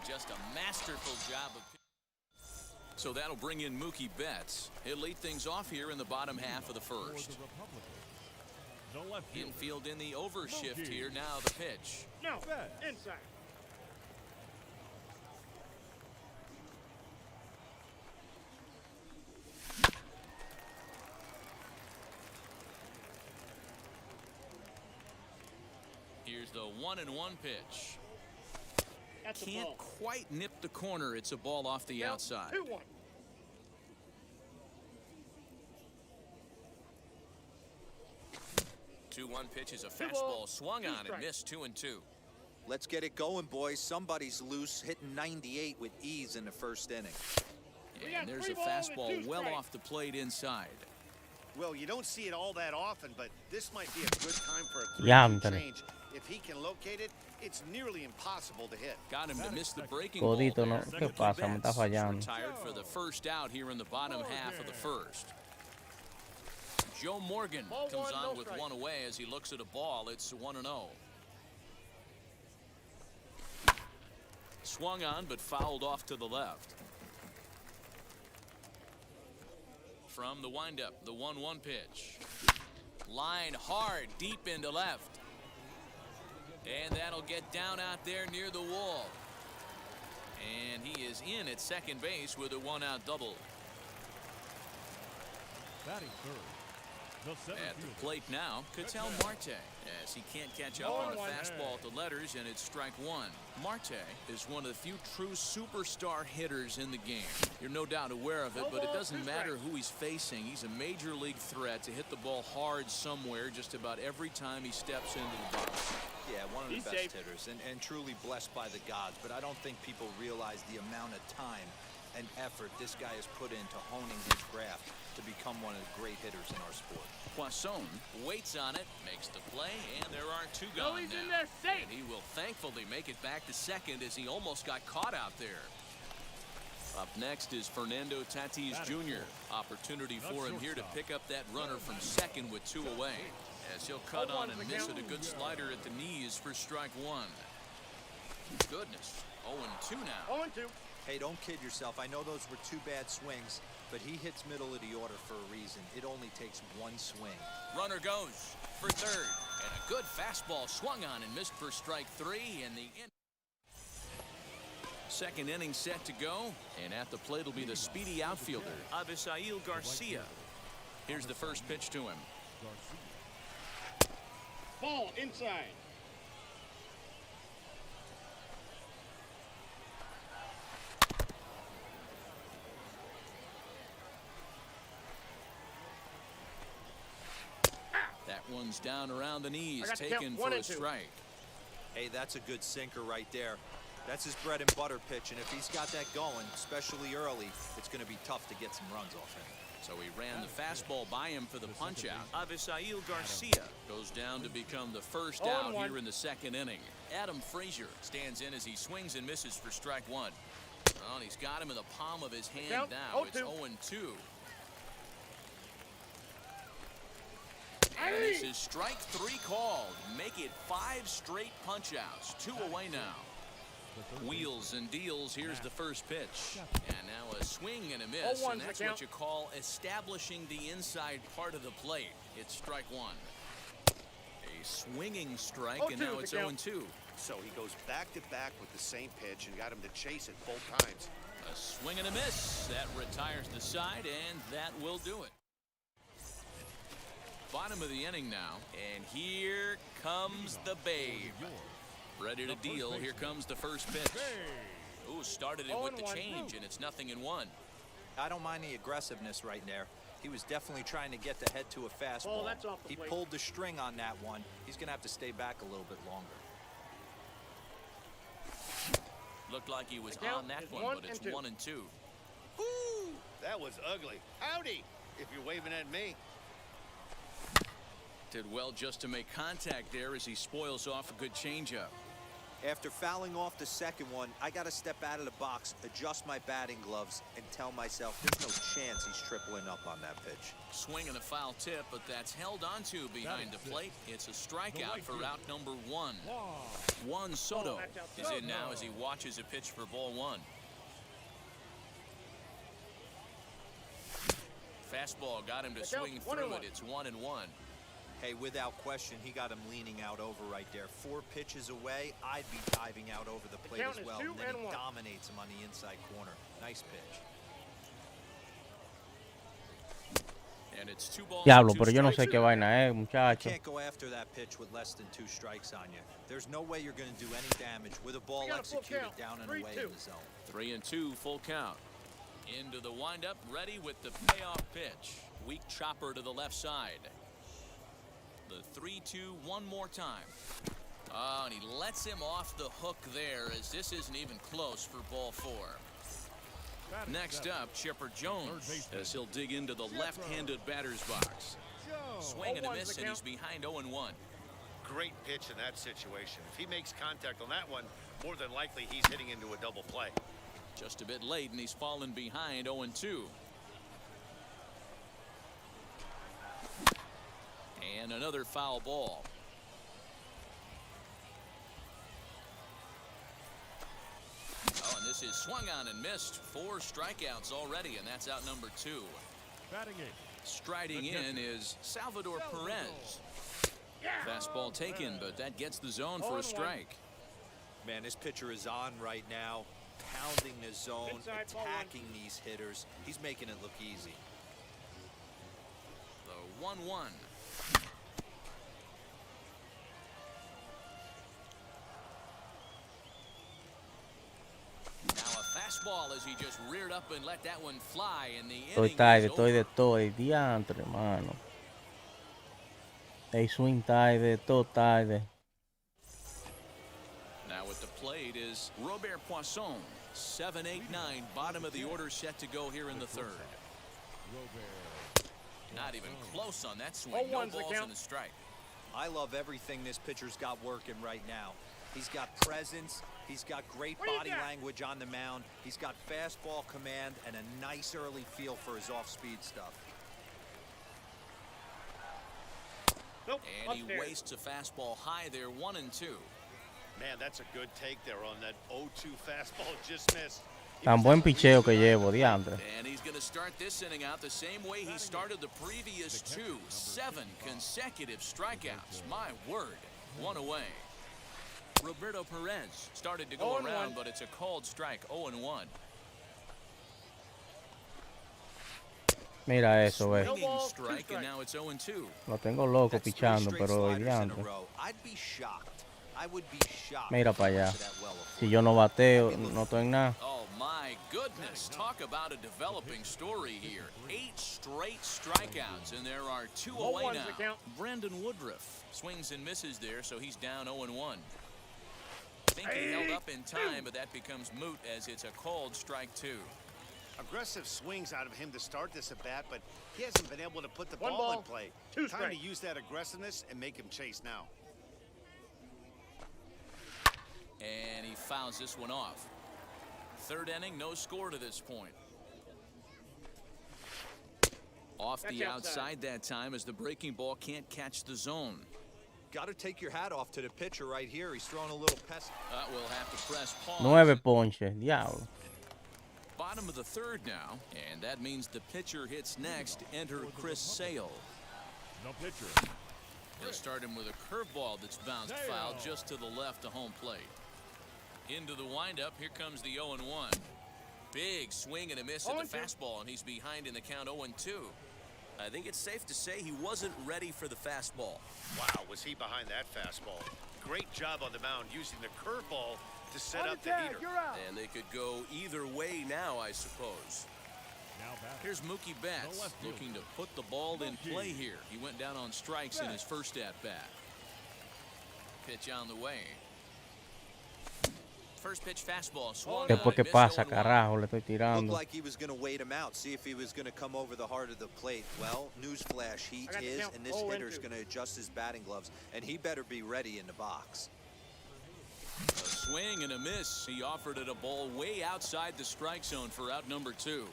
Just a masterful job of... So that'll bring in Mookie Betts. He'll lead things off here in the bottom half of the first. The left fielder. Infield in the overshift here. Now the pitch. No, inside. Here's the 1-1 pitch. That's a Can't ball. quite nip the corner. It's a ball off the outside. 2-1. 2-1 pitch is a 2 fastball balls, swung 2 on and strikes. missed 2-2. Let's get it going, boys. Somebody's loose, hitting 98 with ease in the first inning. We got And there's 3 a balls and fastball 2 well strikes. off the plate inside. Well, you don't see it all that often, but this might be a good time for a 3-2 Diantre. change. If he can locate it, it's nearly impossible to hit. Got him to miss the breaking ball Codito, there. ¿no? ¿Qué Mookie pasa? Me está Betts fallando. retired for the first out here in the bottom half of the first. Joe Morgan Ball comes 1, on no with strike. 1 away as he looks at a ball. It's 1-0. Swung on but fouled off to the left. From the windup, the 1-1 pitch. Line hard, deep into left. And that'll get down out there near the wall. And he is in at second base with a 1-out double. Batting third. The center At the fielder. plate now, Ketel Marte, as he can't catch up on a fastball at the letters, and it's strike 1. Marte is one of the few true superstar hitters in the game. You're no doubt aware of it, but it doesn't matter who he's facing. He's a major league threat to hit the ball hard somewhere just about every time he steps into the box. Yeah, one of the He's best safe. hitters and truly blessed by the gods, but I don't think people realize the amount of time and effort this guy has put into honing his craft to become one of the great hitters in our sport. Poisson waits on it, makes the play, and there are 2 No, gone he's now. in there safe. And he will thankfully make it back to second as he almost got caught out there. Up next is Fernando Tatis Jr. Opportunity for him here to pick up that runner from second with 2 away. As he'll cut on and miss it, a good slider at the knees for strike 1. Goodness, 0-2 now. 0-2. Hey, don't kid yourself. I know those were 2 bad swings, but he hits middle of the order for a reason. It only takes 1 swing. Runner goes for third, and a good fastball swung on and missed for strike 3 in the second inning set to go, and at the plate will be the speedy outfielder Avisail Garcia. Here's the first pitch to him. Ball inside. That one's down around the knees, I got the taken count, for 1 a and 2. strike. Hey, that's a good sinker right there. That's his bread and butter pitch, and if he's got that going, especially early, it's going to be tough to get some runs off him. So he ran the fastball by him for the punch-out. Avisail Garcia goes down to become the first out 0-1. here in the second inning. Adam Frazier stands in as he swings and misses for strike 1. Well, he's got him in the palm of his hand Count, now. It's 0-2. 0-2. And this is strike 3 called. Make it 5 straight punch-outs. 2 away now. Wheels and deals. Here's the first pitch. And now a swing and a miss. 0-1's And the that's count. what you call establishing the inside part of the plate. It's strike 1. A swinging strike, and 0-2 now is it's the count. 0-2. So he goes back-to-back with the same pitch and got him to chase it both times. A swing and a miss. That retires the side, and that will do it. Bottom of the inning now, and here comes the babe. Ready to deal. Here comes the first pitch. Ooh, started it with the 0-1. change, and it's 0-1. I don't mind the aggressiveness right there. He was definitely trying to get the head to a fastball. Oh, that's off the He plate. pulled the string on that one. He's going to have to stay back a little bit longer. Looked like he was The count on that is one, 1 but it's and 2. 1 and 2. Woo! That was ugly. Howdy, if you're waving at me. Did well just to make contact there as he spoils off a good changeup. After fouling off the second one, I got to step out of the box, adjust my batting gloves, and tell myself there's no chance he's tripling up on that pitch. Swing and a foul tip, but that's held onto behind the plate. It's a strikeout for out number 1. Juan Soto is in now as he watches a pitch for ball 1. Fastball got him to swing through it. It's 1-1. Hey, without question, he got him leaning out over right there. 4 pitches away, I'd be diving out over the plate as well. And then he dominates him on the inside corner. Nice pitch. And it's 2 balls. Diablo, and 2 pero yo no sé strikes. qué vaina muchacho. Can't go after that pitch with less than 2 strikes on you. There's no way you're going to do any damage with a ball executed down and away in the zone. 3-2, full count. Into the windup, ready with the payoff pitch. Weak chopper to the left side. The 3-2 one more time. Oh, and he lets him off the hook there as this isn't even close for ball 4. Next up, Chipper Jones as he'll dig into the left-handed batter's box. Swing and a miss, and he's behind 0-1. Great pitch in that situation. If he makes contact on that one, more than likely he's hitting into a double play. Just a bit late, and he's fallen behind 0-2. And another foul ball. Oh, and this is swung on and missed. 4 strikeouts already, and that's out number 2. Batting 8. Striding in is Salvador Perez. Fastball taken, but that gets the zone for a strike. Man, this pitcher is on right now, pounding the zone, attacking these hitters. He's making it look easy. The 1-1. Now a fastball as he just reared up and let that one fly, and the Estoy inning tarde, is estoy de over. todo, diantre, hermano. Hey, swing tarde, todo tarde. Now at the plate is Roberto Perez. 7, 8, 9, bottom of the order set to go here in the 3rd. Not even close on that swing. No balls and a strike. I love everything this pitcher's got working right now. He's got presence. He's got great body language on the mound. He's got fastball command and a nice early feel for his off-speed stuff. And he wastes a fastball high there, 1-2. Man, that's a good take there on that 0-2 fastball just missed. Tan buen picheo que llevo, diantre. And he's going to start this inning out the same way he started the previous 2. 7 consecutive strikeouts. My word. 1 away. Roberto Perez started to go around, but it's a called strike. 0-1. Mira eso, ve. Swinging strike, and now it's 0-2. Lo tengo loco That's 3 pichando, straight pero sliders in a diantre. row. I'd be shocked. I would be shocked. Mira para allá. to that well of Si yo no bateo, no estoy en nada. Oh, my goodness. Talk about a developing story here. 8 straight strikeouts, and there are 2 away now. Brandon Woodruff swings and misses there, so he's down 0-1. Think he held up in time, but that becomes moot as it's a called strike 2. Aggressive swings out of him to start this at bat, but he hasn't been able to put the ball in play. Time to use that aggressiveness and make him chase now. And he fouls this one off. 3rd inning, no score to this point. Off the outside that time as the breaking ball can't catch the zone. Got to take your hat off to the pitcher right here. He's throwing a little pest. We'll have to press pause. 9 ponches, diablo. Bottom of the 3rd now, and that means the pitcher hits next. Enter Chris Sale. No pitcher. They'll start him with a curveball that's bounced foul just to the left of home plate. Into the windup, here comes the 0-1. Big swing and a miss at the fastball, and he's behind in the count 0-2. I think it's safe to say he wasn't ready for the fastball. Wow, was he behind that fastball? Great job on the mound using the curveball to set up the heater. And they could go either way now, I suppose. Now batting. Here's Mookie Betts looking to put the ball in play here. He went down on strikes in his first at-bat. Pitch on the way. First pitch fastball swung Después on, que missed pasa, 0-1. carajo, le estoy Looked tirando. like he was going to wait him out, see if he was going to come over the heart of the plate. Well, newsflash, he is, and this hitter's going to adjust his batting gloves, and he better be ready in the box. A swing and a miss. He offered it a ball way outside the strike zone for out number 2.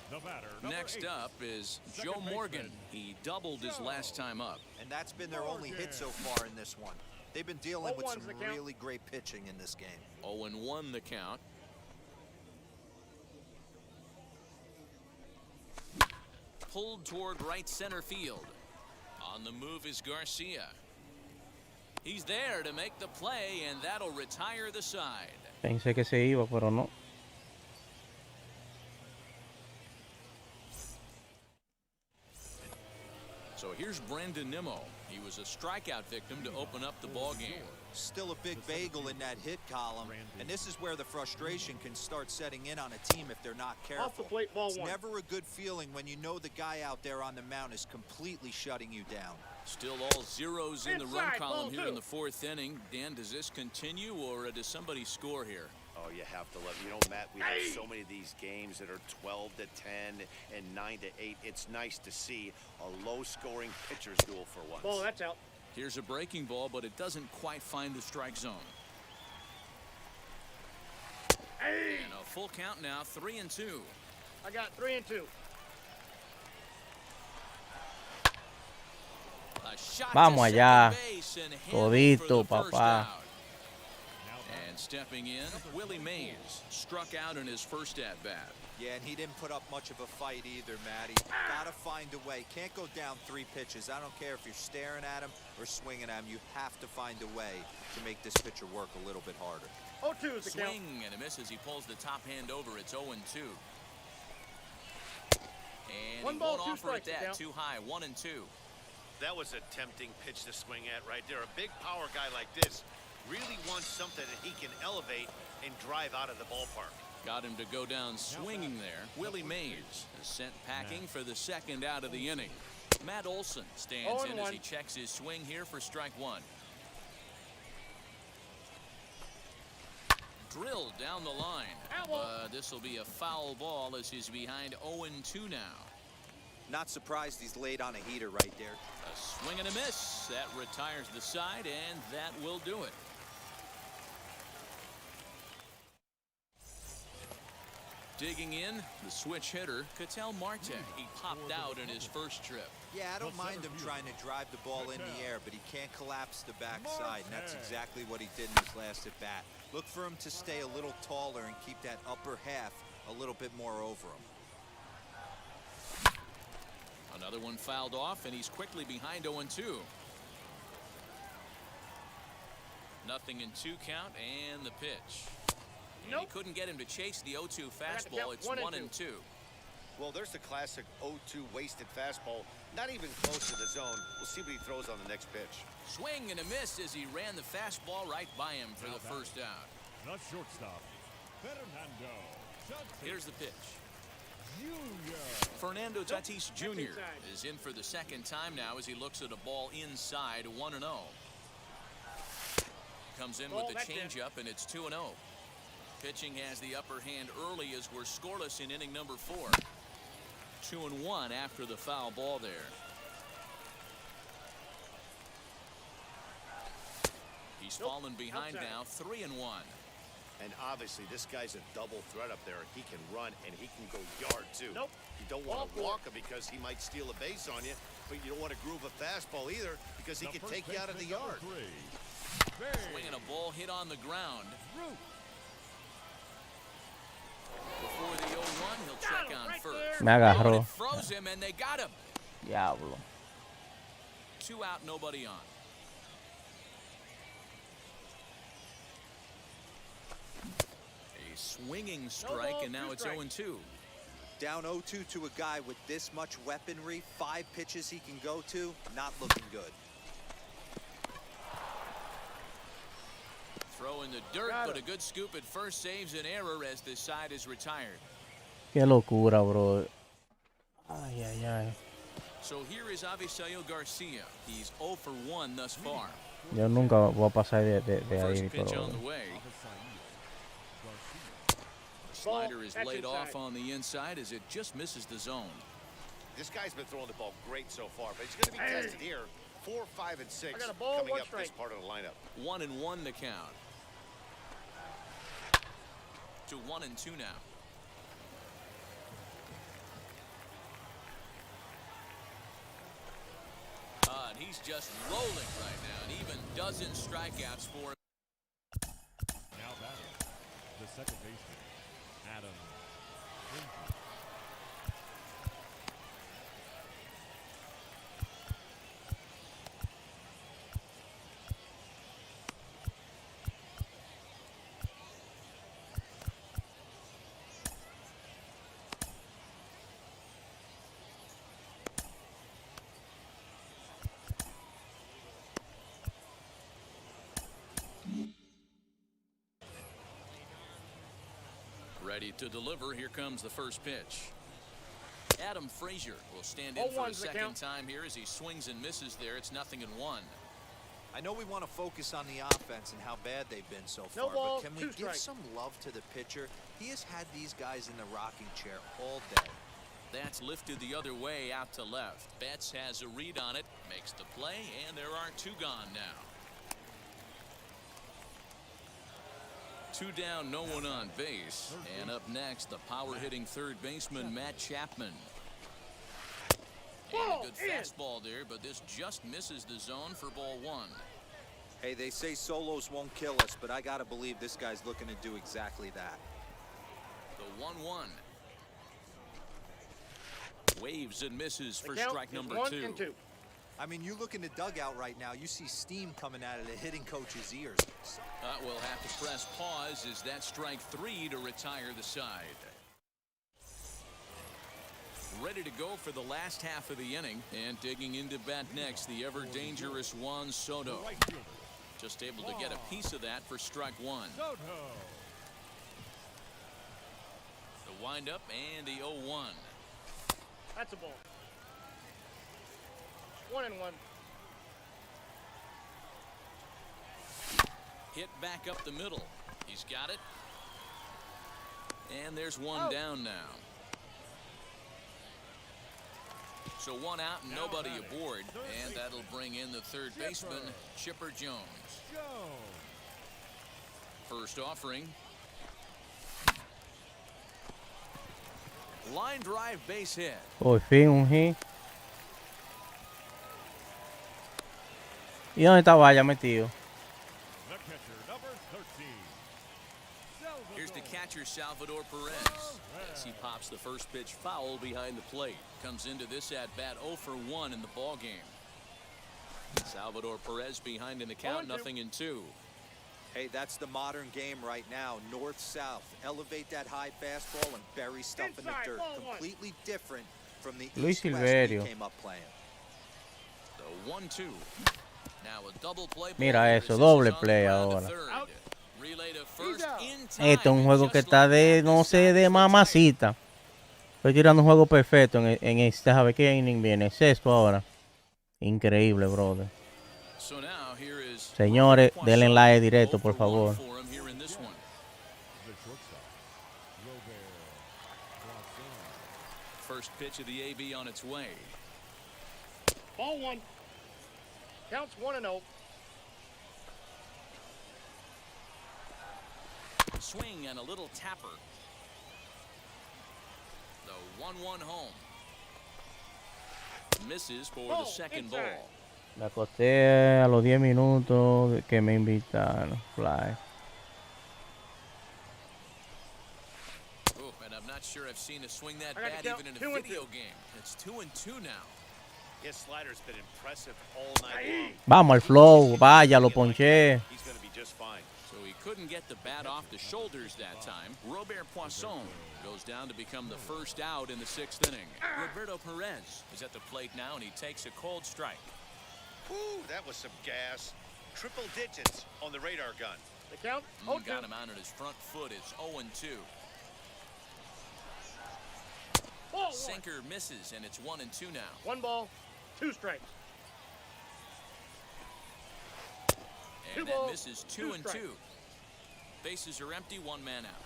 The batter, number Next 8. up is Second Joe Morgan. baseman, He doubled his last time up. And that's been their only hit so far in this one. They've been dealing with 0-1's some the count. really great pitching in this game. 0-1 the count. Pulled toward right center field. On the move is Garcia. He's there to make the play, and that'll retire the side. Pensé que se iba, pero no. So here's Brandon Nimmo. He was a strikeout victim to open up the ball game. Still a big bagel in that hit column, and this is where the frustration can start setting in on a team if they're not careful. Off the plate, ball It's 1. never a good feeling when you know the guy out there on the mound is completely shutting you down. Still all zeros in the run Inside, column ball here 2. in the 4th inning. Dan, does this continue, or does somebody score here? Oh, you have to let Matt, we have so many of these games that are 12 to 10 and 9 to 8. It's nice to see a low-scoring pitcher's duel for once. Ball, that's out. Here's a breaking ball, but it doesn't quite find the strike zone. And a full count now, 3-2. I got 3-2. A shot Vamos to allá. second base and handled for Todito, the first papá. out. And stepping in, Willie Mays struck out in his first at-bat. Yeah, and he didn't put up much of a fight either, Matty. Gotta find a way. Can't go down 3 pitches. I don't care if you're staring at him or swinging at him. You have to find a way to make this pitcher work a little bit harder. 0-2 is the count. Swing and a miss as he pulls the top hand over. It's 0-2. And One he ball, won't 2 offer it strikes, that. count. Too high, 1-2. That was a tempting pitch to swing at right there. A big power guy like this really wants something that he can elevate and drive out of the ballpark. Got him to go down swinging there. Willie Mays is sent packing for the second out of the inning. Matt Olson stands in as he checks his swing here for strike 1. Drilled down the line. This will be a foul ball as he's behind 0-2 now. Not surprised he's laid on a heater right there. A swing and a miss. That retires the side, and that will do it. Digging in, the switch hitter, Ketel Marte. He popped out in his first trip. Yeah, I don't mind him trying to drive the ball in the air, but he can't collapse the backside, and that's exactly what he did in his last at-bat. Look for him to stay a little taller and keep that upper half a little bit more over him. Another one fouled off, and he's quickly behind 0-2. Nothing in 2 count, and the pitch. And he couldn't get him to chase the 0-2 fastball. It's 1-2. Well, there's the classic 0-2 wasted fastball. Not even close to the zone. We'll see what he throws on the next pitch. Swing and a miss as he ran the fastball right by him for the first out. The shortstop, Fernando Tatis Here's the pitch. Jr. Fernando Tatis Jr. inside. is in for the second time now as he looks at a ball inside 1-0. Comes in with the changeup, and it's 2-0. Pitching has the upper hand early as we're scoreless in inning number 4. 2-1 after the foul ball there. He's fallen behind now, 3-1. And obviously, this guy's a double threat up there. He can run, and he can go yard, too. Nope. You don't want to walk him because he might steal a base on you, but you don't want to groove a fastball either because he can take you out of the yard. Swinging a ball hit on the ground. Before the 0-1, he'll check on first. Me agarró. Froze him, and they got him. Diablo. 2 out, nobody on. A swinging strike, and now it's 0-2. Down 0-2 to a guy with this much weaponry, 5 pitches he can go to, not looking good. Throw in the dirt, but a good scoop at first saves an error as this side is retired. Qué locura, bro. Ay, ay, ay. So here is Avisayo Garcia. He's 0 for 1 thus far. Yo nunca voy a pasar de First ahí, pitch pero on the way. Slider is laid off on the inside as it just misses the zone. This guy's been throwing the ball great so far, but he's going to be tested here. 4, 5, and 6 I got a ball, coming 1 up strike. this part of the lineup. 1-1 the count. to 1-2 now. And he's just rolling right now, and even dozen strikeouts for him. Now batting, the second baseman, Adam. Ready to deliver. Here comes the first pitch. Adam Frazier will stand in for a second time here as he swings and misses there. It's 0-1. I know we want to focus on the offense and how bad they've been so far, but can we give some love to the pitcher? He has had these guys in the rocking chair all day. That's lifted the other way out to left. Betts has a read on it, makes the play, and there are 2 gone now. 2 down, no one on base. And up next, the power-hitting third baseman, Matt Chapman. And a good fastball there, but this just misses the zone for ball 1. Hey, they say solos won't kill us, but I got to believe this guy's looking to do exactly that. The 1-1. Waves and misses for strike number 2. I mean, you look in the dugout right now, you see steam coming out of the hitting coach's ears. We'll have to press pause as that strike 3 to retire the side. Ready to go for the last half of the inning, and digging into bat next, the ever-dangerous Juan Soto. Just able to get a piece of that for strike 1. The windup and the 0-1. That's a ball. 1-1. Hit back up the middle. He's got it. And there's one down now. So 1 out and nobody aboard. And that'll bring in the third baseman, Chipper Jones. First offering. Line drive base hit. Por fin un hit. ¿Y dónde está Vaya metido? Here's the catcher, Salvador Perez. As he pops the first pitch foul behind the plate. Comes into this at-bat 0 for 1 in the ball game. Salvador Perez behind in the count, 0-2. Hey, that's the modern game right now. North-south. Elevate that high fastball and bury stuff in the dirt. Completely different from the Luis east-west Silverio. we came up playing. The 1-2. Now a double play. Mira eso, doble play ahora. Esto es un juego que está de, no sé, de mamacita. Estoy tirando un juego perfecto en este. ¿Sabe qué inning viene? Sexto ahora. Increíble, brother. Señores, denle like directo, por favor. First pitch of the AB on its way. Ball 1. Counts 1-0. Swing and a little tapper. The 1-1 home. Misses for the second ball. La acosté a los 10 minutos que me invitaron. Fly. Oh, and I'm not sure I've seen a swing that bad even in a video game. It's 2-2 now. His slider's been impressive all night long. Vamos al flow. Vaya, lo ponché. He's going to be just fine. So he couldn't get the bat off the shoulders that time. Roberto Perez goes down to become the first out in the 6th inning. Roberto Perez is at the plate now, and he takes a cold strike. Ooh, that was some gas. Triple digits on the radar gun. The count? Got him out on his front foot. It's 0-2. Sinker misses, and it's 1-2 now. 1 ball, 2 strikes. And that misses 2-2. Bases are empty, 1 man out.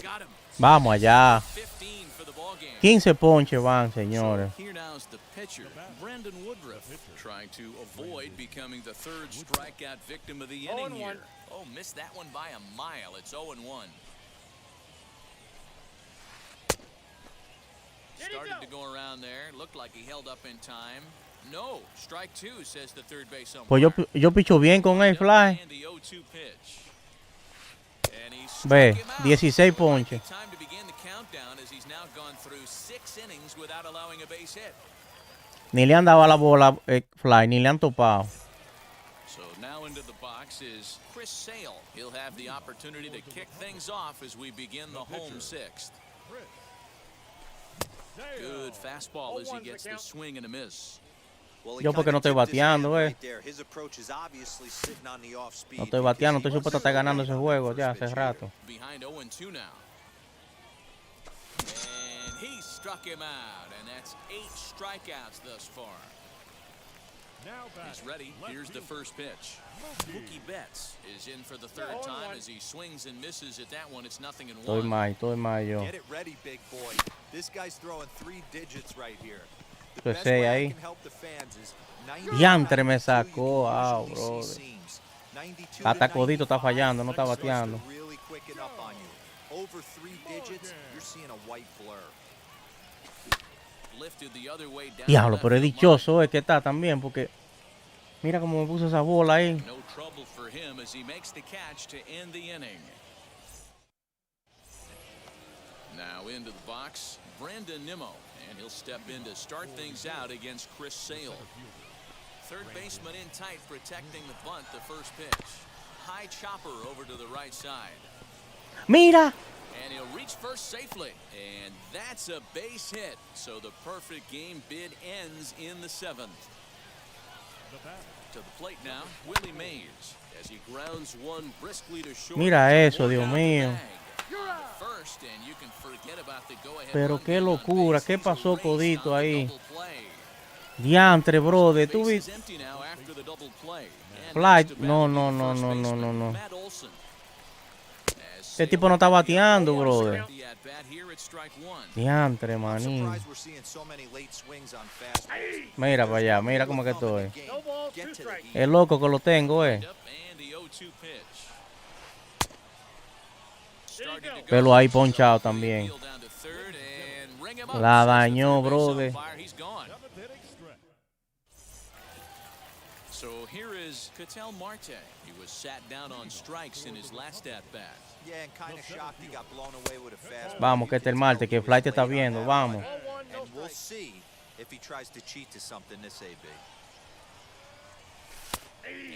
Got him. Vamos allá. 15 for the ball game. 15 ponches van, señores. So here now's the pitcher, Brandon Woodruff, trying to avoid becoming the 3rd strikeout victim of the inning here. Oh, missed that one by a mile. It's 0-1. Started to go around there. Looked like he held up in time. No, strike two, says the third base umpire. Pues yo picho bien con el fly. And the 0-2 pitch. And he Ve, struck him out. 16 So it might ponches. be time to begin the countdown as he's now gone through 6 innings without allowing a base hit. Ni le han dado a la bola fly, ni le han topado. So now into the box is Chris Sale. He'll have the opportunity to kick things off as we begin the home sixth. Good fastball as he gets the swing and a miss. Well, he Yo porque no kinda estoy tipped his hand bateando, right there. His approach is obviously sitting on the off speed No estoy because bateando, he estoy supuesto a estar ganando ese juego ya hace rato. Behind 0-2 now. And he struck him out, and that's 8 strikeouts thus far. He's ready. Here's the first pitch. Mookie Betts is in for the third time as he swings and misses at that one. It's 0-1. Estoy mal yo. Get it ready, big boy. This guy's throwing 3 digits right here. The Pues best sí, way I ahí. can help the fans is Diantre me 92 sacó, you usually brother. see seams. 92 Hasta to Codito está 95 fallando, no está starts to bateando. really quicken up on you. Over 3 digits, you're seeing a white blur. Lifted the other way down Diablo, the pero es left field dichoso es que está también porque mira cómo me puso esa bola ahí. line. No trouble for him as he makes the catch to end the inning. Now into the box, Brandon Nimmo, and he'll step in to start things out against Chris Sale. Third baseman in tight, protecting the bunt, the first pitch. High chopper over to the right side. Mira. And he'll reach first safely. And that's a base hit. So the perfect game bid ends in the 7th. To the plate now, Willie Mays, as he grounds one briskly to short. Mira eso, Dios mío. First, and you can forget about the go-ahead Pero run qué being on locura, base. qué He's pasó erased Codito on the ahí. double play. Diantre, brother, tú Base is viste. empty now after the double play. And Fly, next to bat no, will be no, no, first no, no, baseman no, no. Matt Olson. Este tipo no está bateando, brother. The at-bat here at strike one. Diantre, I'm maní. surprised we're seeing so many late swings on fastballs. Mira para allá, mira cómo que estoy. No ball, Get 2 to the strikes. heat. Es loco que lo tengo, And the 0-2 pitch. Started to go. Pero ahí ponchado también. Field down to third and ring him up. La Says the dañó, third base brother. umpire. He's gone. So here is Ketel Marte. He was sat down on strikes in his last at-bat. Yeah, and kind of shocked he got blown away with a fastball. Vamos, que este el Marte, que Fly te está viendo, vamos. Ball 1, no And we'll strikes. see if he tries to cheat to something this AB.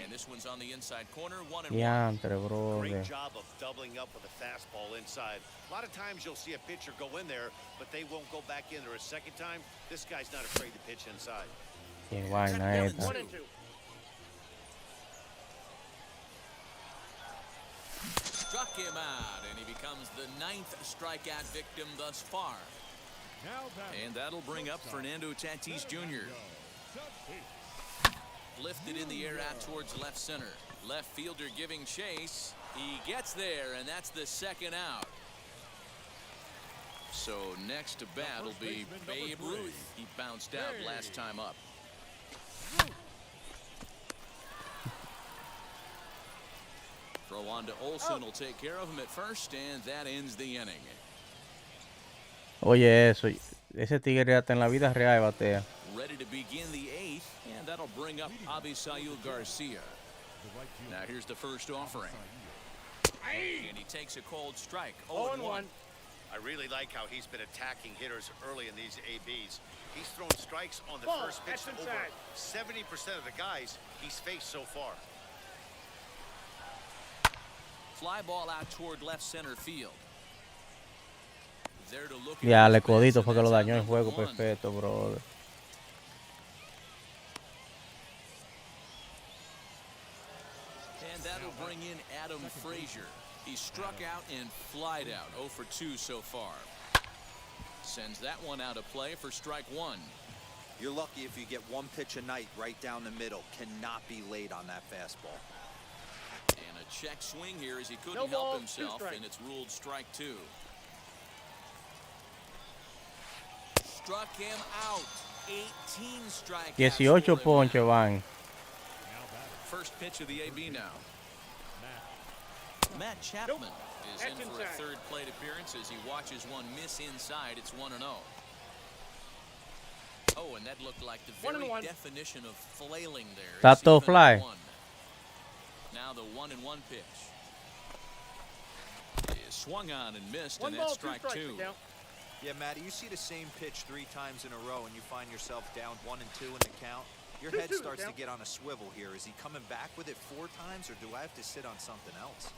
And this one's on the inside corner, 1-1. Diantre, brother. Great job of doubling up with a fastball inside. A lot of times you'll see a pitcher go in there, but they won't go back in there a second time. This guy's not afraid to pitch inside. Qué vaina esta. 1 and 2. Struck him out, and he becomes the 9th strikeout victim thus far. And that'll bring up Fernando Tatis Jr. Lifted in the air out towards left center. Left fielder giving chase. He gets there, and that's the 2nd out. So next to bat will be Babe Ruth. He bounced out last time up. Throw on to Olson will take care of him at first, and that ends the inning. Oye, eso. Ese tigre hasta en la vida real batea. Ready to begin the 8th, and that'll bring up Abisail Garcia. Now here's the first offering. And he takes a cold strike. 0-1. I really like how he's been attacking hitters early in these ABs. He's thrown strikes on the Ball, first pitch that's to over inside. 70% of the guys he's faced so far. Fly ball out toward left center field. There to look at Ya, his le base, Codito and fue que lo that's dañó el out juego number one. perfecto, brother. And that'll bring in Adam Frazier. He struck out and flied out. 0 for 2 so far. Sends that one out of play for strike one. You're lucky if you get one pitch a night right down the middle. Cannot be late on that fastball. And a check swing here as he couldn't No ball, help 2 himself, strikes. and it's ruled strike two. Struck him out. 18 strikeouts. 18 for him. ponches van. First pitch of the AB now. Matt Chapman is That's in for a inside. third plate appearance as he watches one miss inside. It's 1-0. Oh, and that looked like the very 1-1. definition of flailing there. Tato It's even at fly. 1. Now the 1-1 pitch. Is swung on and missed, One and ball, that's two strike strikes. 2. The count. Yeah, Matty, you see the same pitch 3 times in a row and you find yourself down 1-2 in the count. Your head 2-2 starts to count. get on a swivel here. Is he coming back with it 4 times, or do I have to sit on something else?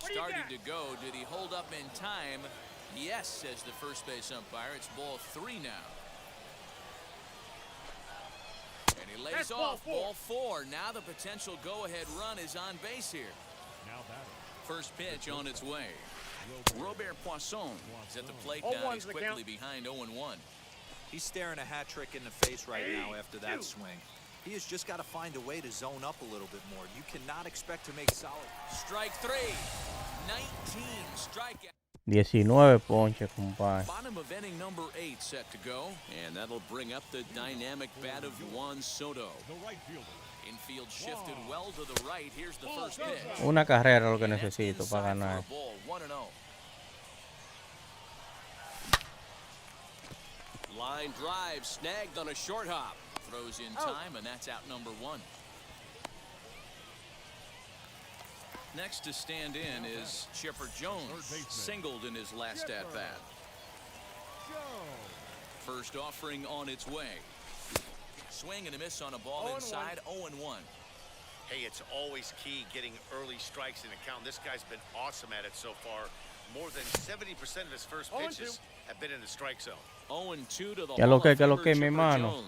What do you Started got? to go. Did he hold up in time? Yes, says the first base umpire. It's ball 3 now. And he lays That's off. ball 4. Ball 4. Now the potential go-ahead run is on base here. Now batting. First pitch on its way. Robert Perez is at the plate 0-1's now. He's the quickly count. behind 0-1. He's staring a hat trick in the face right now after that swing. He has just got to find a way to zone up a little bit more. You cannot expect to make solid. Strike 3. 19 strikeout. 19 ponches, compadre. Bottom of inning number 8 set to go. And that'll bring up the dynamic bat of Juan Soto. The right fielder. Infield shifted well to the right. Here's the first pitch. Una carrera lo que And that's necesito para inside for ganar. a ball, 1-0. Line drive snagged on a short hop. Throws in time, and that's out number 1. Next to stand in is Chipper Jones, singled in his last at-bat. First offering on its way. Swing and a miss on a ball 0-1. inside, 0-1. Hey, it's always key getting early strikes in the count. This guy's been awesome at it so far. More than 70% of his first 0-2. pitches have been in the strike zone. 0-2 to the ¿Qué es lo Hall of que, Famer mi Chipper hermano? Jones.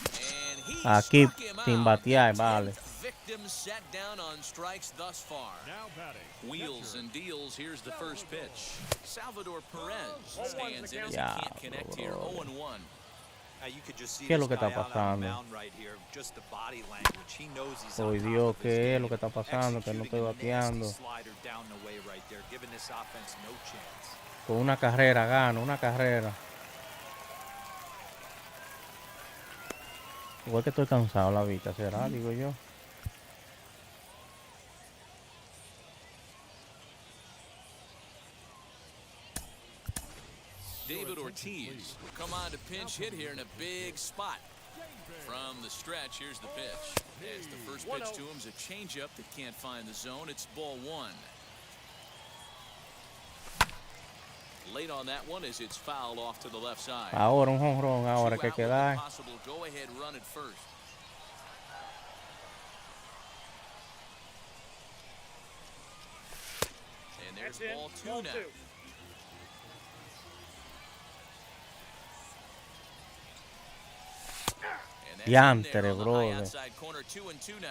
And he Aquí, struck him sin out. batear, The vale. 10th victim set down on strikes thus far. Now batting. Wheels Catcher. and deals. Here's the first pitch. Salvador Perez stands in as he Yeah, can't connect here. bro. 0-1. You could just see ¿Qué es lo this que está guy out on the pasando? mound right here. Just the body language. He knows he's Por on top Dios, of his ¿qué es game. lo que está pasando? Que no estoy Executing a nasty bateando. slider down the way right there, giving this offense no chance. Con una carrera gano, una carrera. Igual que estoy cansado la vista, será, digo yo. David Ortiz will come on to pinch hit here in a big spot. From the stretch, here's the pitch. As the first pitch to him is a changeup that can't find the zone. It's ball 1. Late on that one as it's fouled off to the left side. Ahora un jonrón, ahora 2 que out with queda. the possible go-ahead run at first. And there's That's in. ball 2 Ball now. 2. And that's in Diantre, there on the high brother. outside corner. 2-2 now.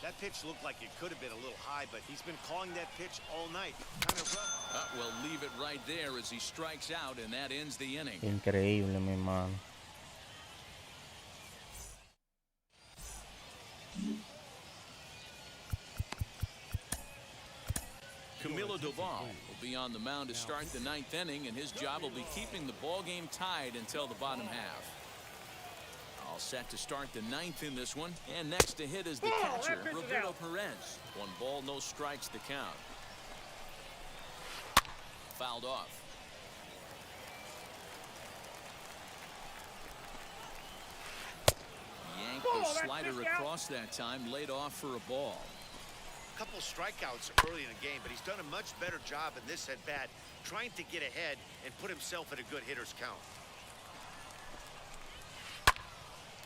That pitch looked like it could have been a little high, but he's been calling that pitch all night. Kind of rough. We'll leave it right there as he strikes out, and that ends the inning. Increíble, mi hermano. Camilo Doval will be on the mound to start the 9th inning, and his job will be keeping the ball game tied until the bottom half. All set to start the 9th in this one, and next to hit is the catcher, that pitch is Roberto out. Perez. 1 ball, no strikes, the count. Fouled off. Yanked the that slider pitch out. across that time, laid off for a ball. Couple strikeouts early in the game, but he's done a much better job in this at bat, trying to get ahead and put himself at a good hitter's count.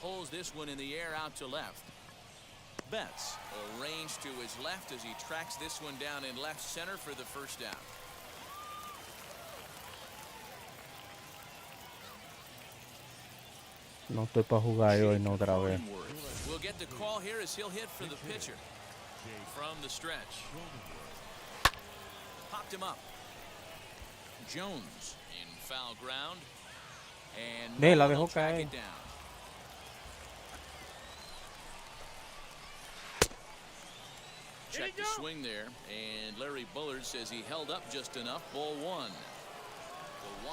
Pulls this one in the air out to left. Betts arranged to his left as he tracks this one down in left center for the first down. No estoy para jugar hoy, no otra vez. We'll get the call here as he'll hit for the pitcher. From the stretch. Popped him up. Jones in foul ground. And Ve, la no one dejó will track caer. it down. Check the swing there, and Larry Bullard says he held up just enough. Ball 1. The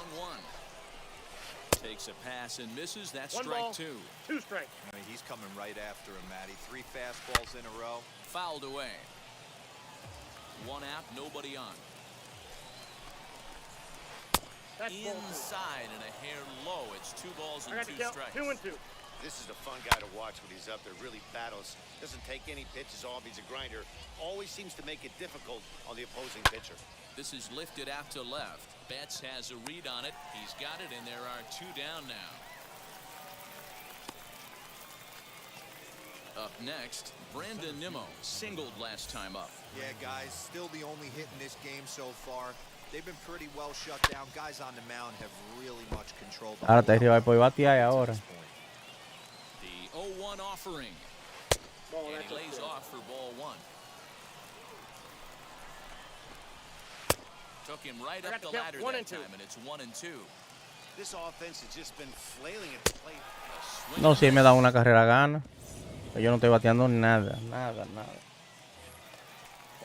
1-1. Takes a pass and misses. That's One strike ball, 2. 2 strikes. I mean, he's coming right after him, Matty. 3 fastballs in a row. Fouled away. 1 out, nobody on. That's ball 2. Inside and a hair low. It's 2 balls I and got 2 to count strikes. 2 and 2. This is a fun guy to watch when he's up there. Really battles. Doesn't take any pitches off. He's a grinder. Always seems to make it difficult on the opposing pitcher. This is lifted out to left. Betts has a read on it. He's got it, and there are 2 down now. Up next, Brandon Nimmo singled last time up. Yeah, guys, still the only hit in this game so far. They've been pretty well shut down. Guys on the mound have really much control. Ahora está arriba por batear ahora. The 0-1 offering. Ball, And that's he lays upfield. off for ball 1. Took him right I up got the to count ladder 1 that and 2. time, and it's 1 and 2. This offense has just been flailing at the plate. A swing No, and si él me miss. da una carrera gana. Yo no estoy bateando nada.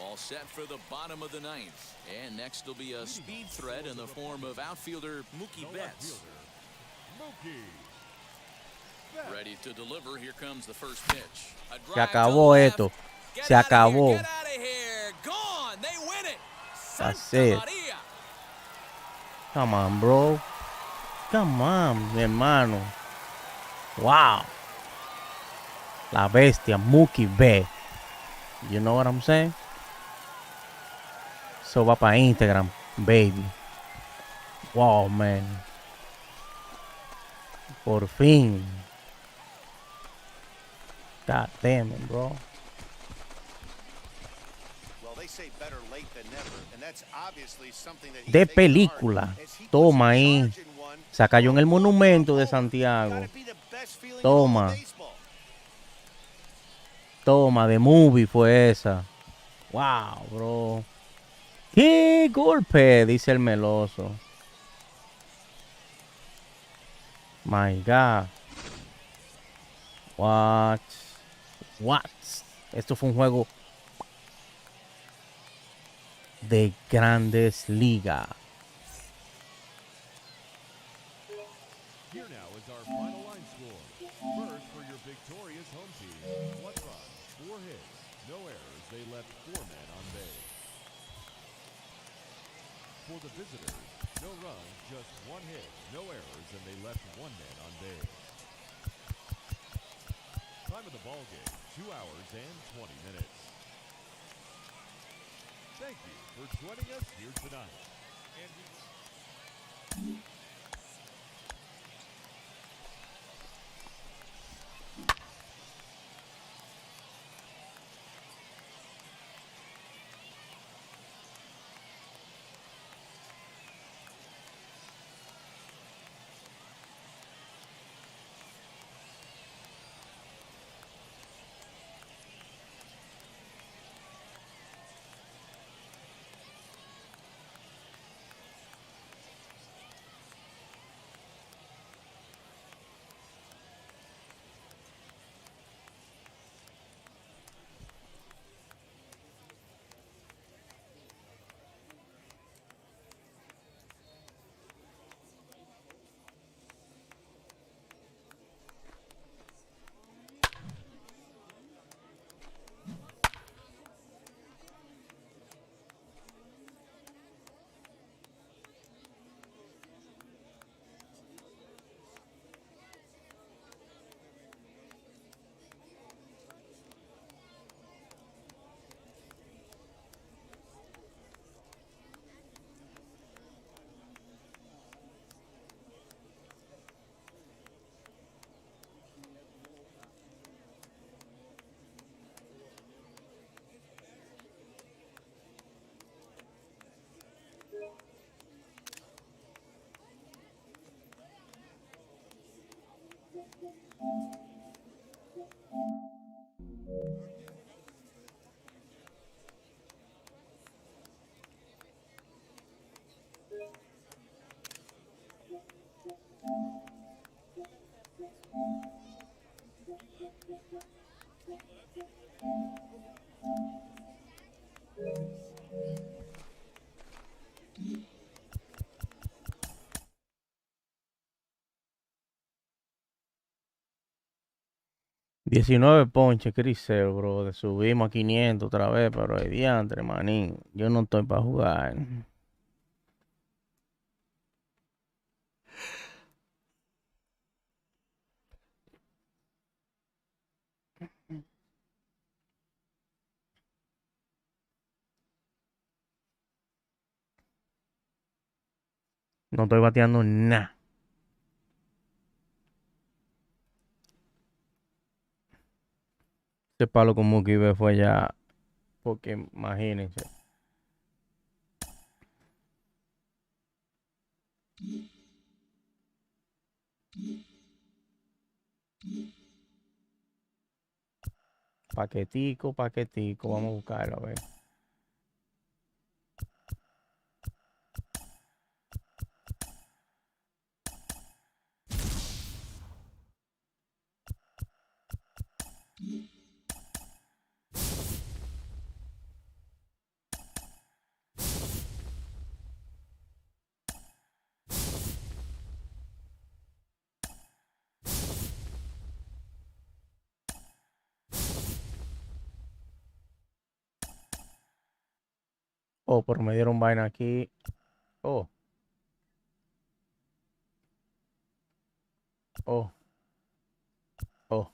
All set for the bottom of the 9th. And next will be a speed threat in the form of outfielder Mookie Betts. Mookie. Ready to deliver. Here comes the first pitch. A Se drive to acabó left. esto. Get Se out of here, acabó. Get out of here. Gone. They win it. That's Santa it. Maria. Come on, bro. Come on, mi hermano. Wow. La bestia, Mookie B. You know what I'm saying? Eso va para Instagram, baby. Wow, man. Por fin. God damn it, bro. Well, they say better late than never, and that's obviously something that he De takes to película. heart as he puts Toma the ahí. charge in one. Se cayó en el monumento de Santiago. Gotta be the best feeling in Toma. all of baseball. Toma, de movie fue esa. Wow, bro. ¡Qué golpe! Dice el meloso. My God. What? Esto fue un juego de Grandes Ligas. Here now is our final line score. First, for your victorious home team, 1 run, 4 hits, no errors. They left 4 men on base. For the visitors, no runs, just 1 hit, no errors, and they left 1 man on base. Time of the ball game, 2 hours and 20 minutes. Thank you for joining us here tonight. And 19 ponches, Crisel, bro. Subimos a 500 otra vez, pero el diantre, manín. Yo no estoy para jugar. No estoy bateando nada. Ese palo con Mookie B fue ya. Porque imagínense. Paquetico, paquetico. Vamos a buscarlo, a ver. Oh, pero me dieron vaina aquí. Oh. Oh. Oh.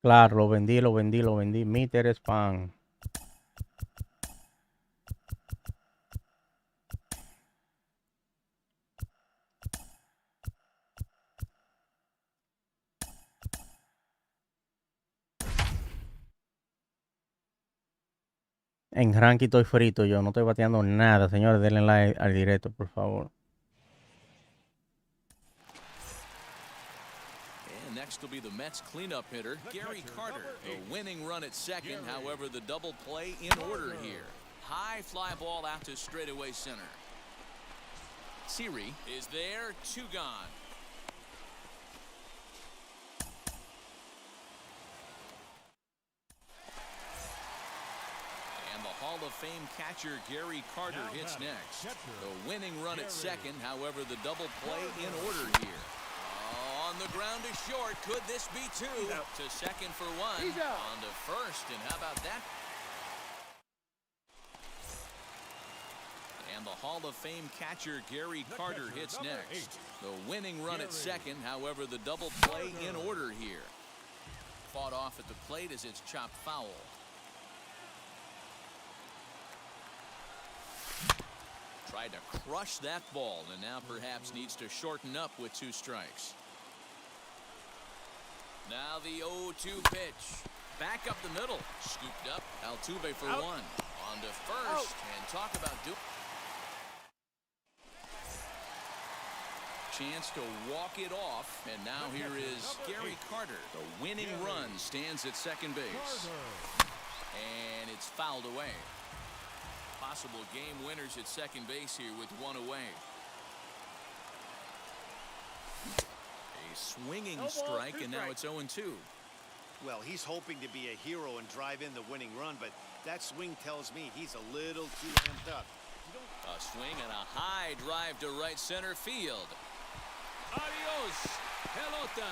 Claro, lo vendí, lo vendí, lo vendí. Meter spam. En ranking estoy frito yo. No estoy bateando nada, señores. Denle like al directo, por favor. And next will be the Mets cleanup hitter, Gary Carter. The winning run at second, however, the double play in order here. High fly ball out to straightaway center. Siri is there, 2 gone. And the Hall of Fame catcher Gary Carter hits next. The winning run at second, however, the double play in order here. On the ground to short. Could this be 2? To second for 1. On to first, and how about that? And the Hall of Fame catcher Gary Carter hits next. The winning run at second, however, the double play in order here. Fought off at the plate as it's chopped foul. Tried to crush that ball, and now perhaps needs to shorten up with 2 strikes. Now the 0-2 pitch. Back up the middle. Scooped up. Altuve for 1. On to first. And talk about chance to walk it off. And now here is Gary Carter. The winning run stands at second base. And it's fouled away. Possible game winners at second base here with 1 away. Swinging strike, and now it's 0-2. Well, he's hoping to be a hero and drive in the winning run, but that swing tells me he's a little too amped up. A swing and a high drive to right center field. Adios, pelota.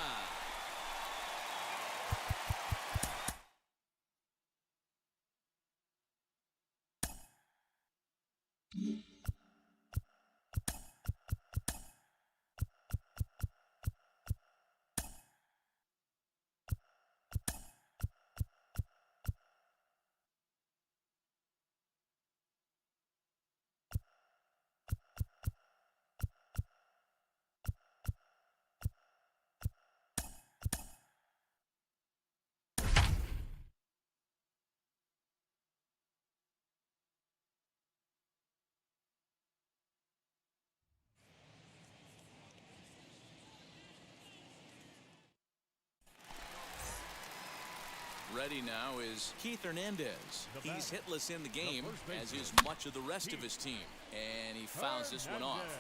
ready now is Keith Hernandez. He's hitless in the game, as is much of the rest of his team. And he fouls this one off.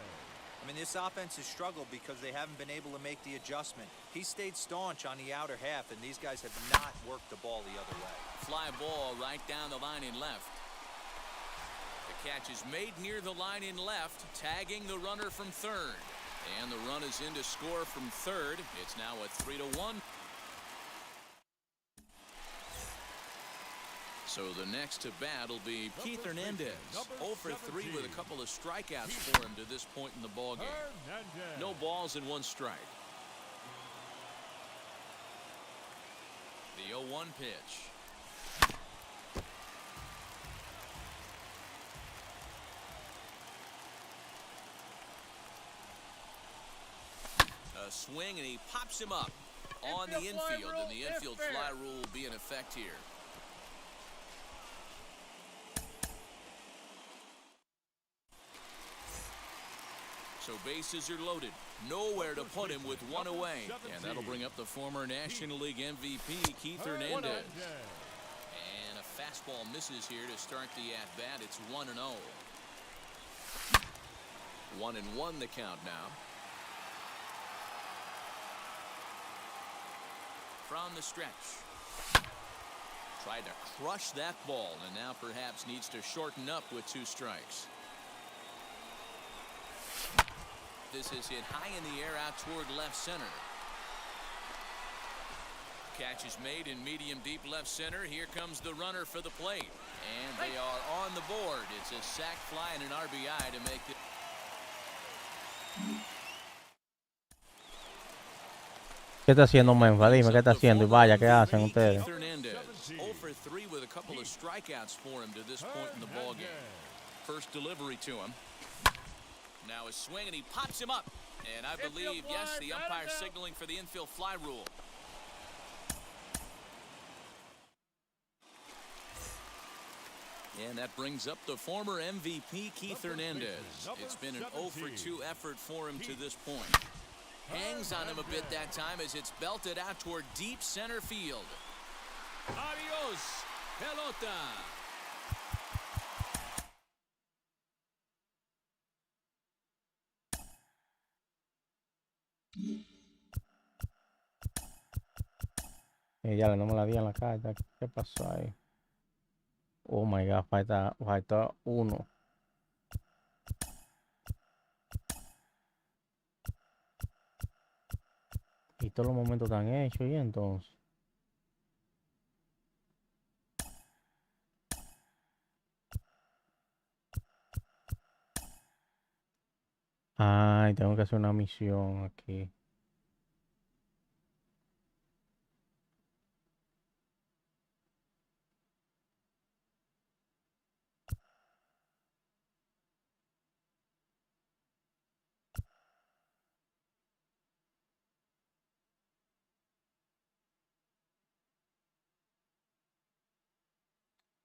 I mean, this offense has struggled because they haven't been able to make the adjustment. He stayed staunch on the outer half, and these guys have not worked the ball the other way. Fly ball right down the line in left. The catch is made near the line in left, tagging the runner from third. And the run is in to score from third. It's now a 3-1. So the next to bat will be Keith Hernandez. 0 for 3 with a couple of strikeouts for him to this point in the ballgame. No balls and 1 strike. The 0-1 pitch. A swing, and he pops him up on the infield, and the infield fly rule will be in effect here. So bases are loaded. Nowhere to put him with 1 away. And that'll bring up the former National League MVP, Keith Hernandez. And a fastball misses here to start the at-bat. It's 1-0. 1-1 the count now. From the stretch. Tried to crush that ball, and now perhaps needs to shorten up with 2 strikes. This is hit high in the air out toward left center. Catch is made in medium deep left center. Here comes the runner for the plate. And they are on the board. It's a sac fly and an RBI to make it. ¿Qué está haciendo Memphis? Dime, ¿qué está haciendo? Y vaya, ¿qué hacen ustedes? 0 for 3 with a couple of strikeouts for him to this point in the ballgame. First delivery to him. Now a swing, and he pops him up. And I believe, yes, the umpire signaling for the infield fly rule. And that brings up the former MVP, Keith Hernandez. It's been an 0 for 2 effort for him to this point. Hangs on him a bit that time as it's belted out toward deep center field. Adios, pelota. Ya no me la di en la carta. ¿Qué pasó ahí? Oh my God, falta 1. Y todos los momentos están hechos, y entonces. Ay, tengo que hacer una misión aquí.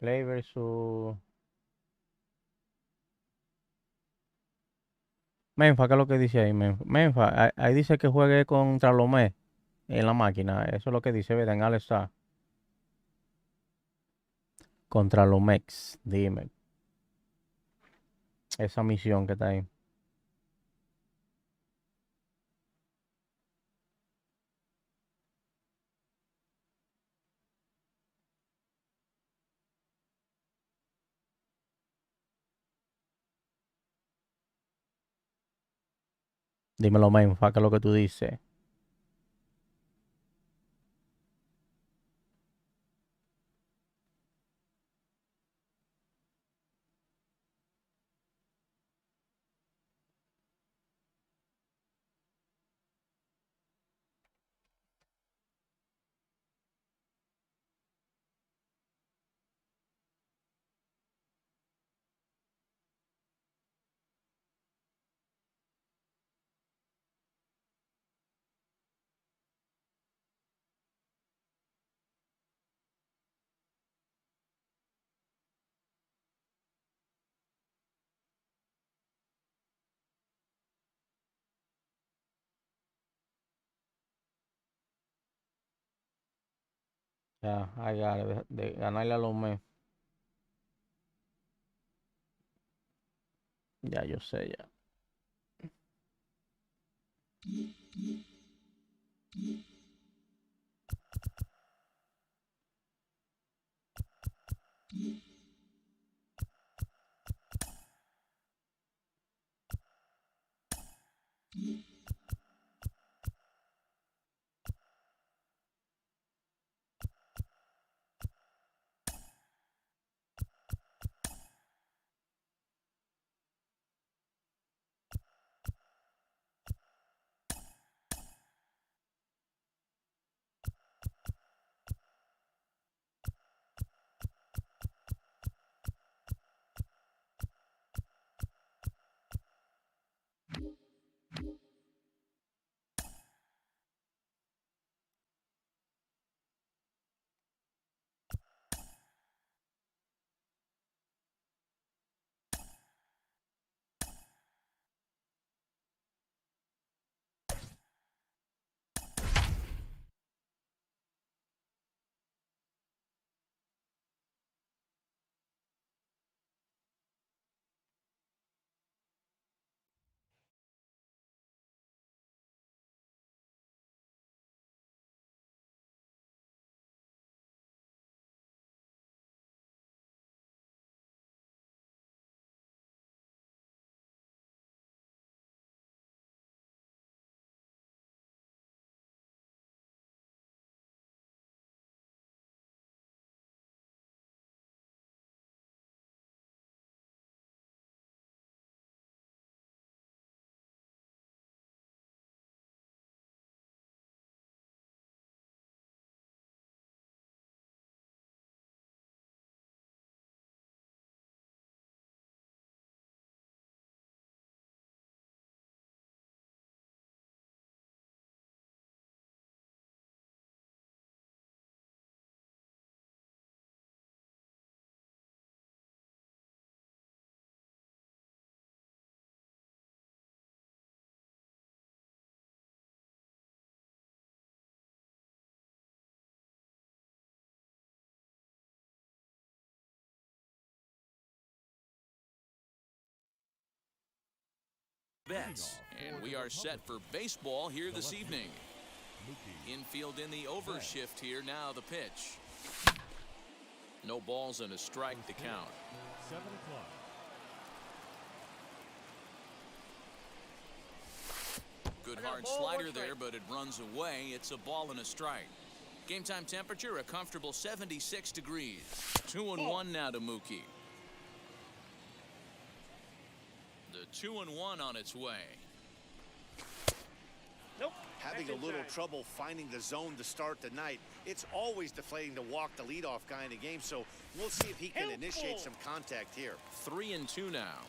Play versus Menfa, ¿qué es lo que dice ahí? Menfa, ahí dice que juegue contra Lomé en la máquina. Eso es lo que dice, ¿verdad? En All Star. Contra Lomex, dime. Esa misión que está ahí. Dímelo, Menfa, ¿qué es lo que tú dices? Ya, de ganarle a los Mets. Ya, yo sé, ya. Bets. And we are set for baseball here this evening. Infield in the overshift here. Now the pitch. No balls and a strike to count. 7 o'clock. Good hard slider there, but it runs away. It's a ball and a strike. Game time temperature, a comfortable 76 degrees. 2-1 now to Mookie. The 2-1 on its way. Nope. Having a little trouble finding the zone to start the night. It's always deflating to walk the leadoff guy in the game, so we'll see if he can initiate some contact here. 3-2 now.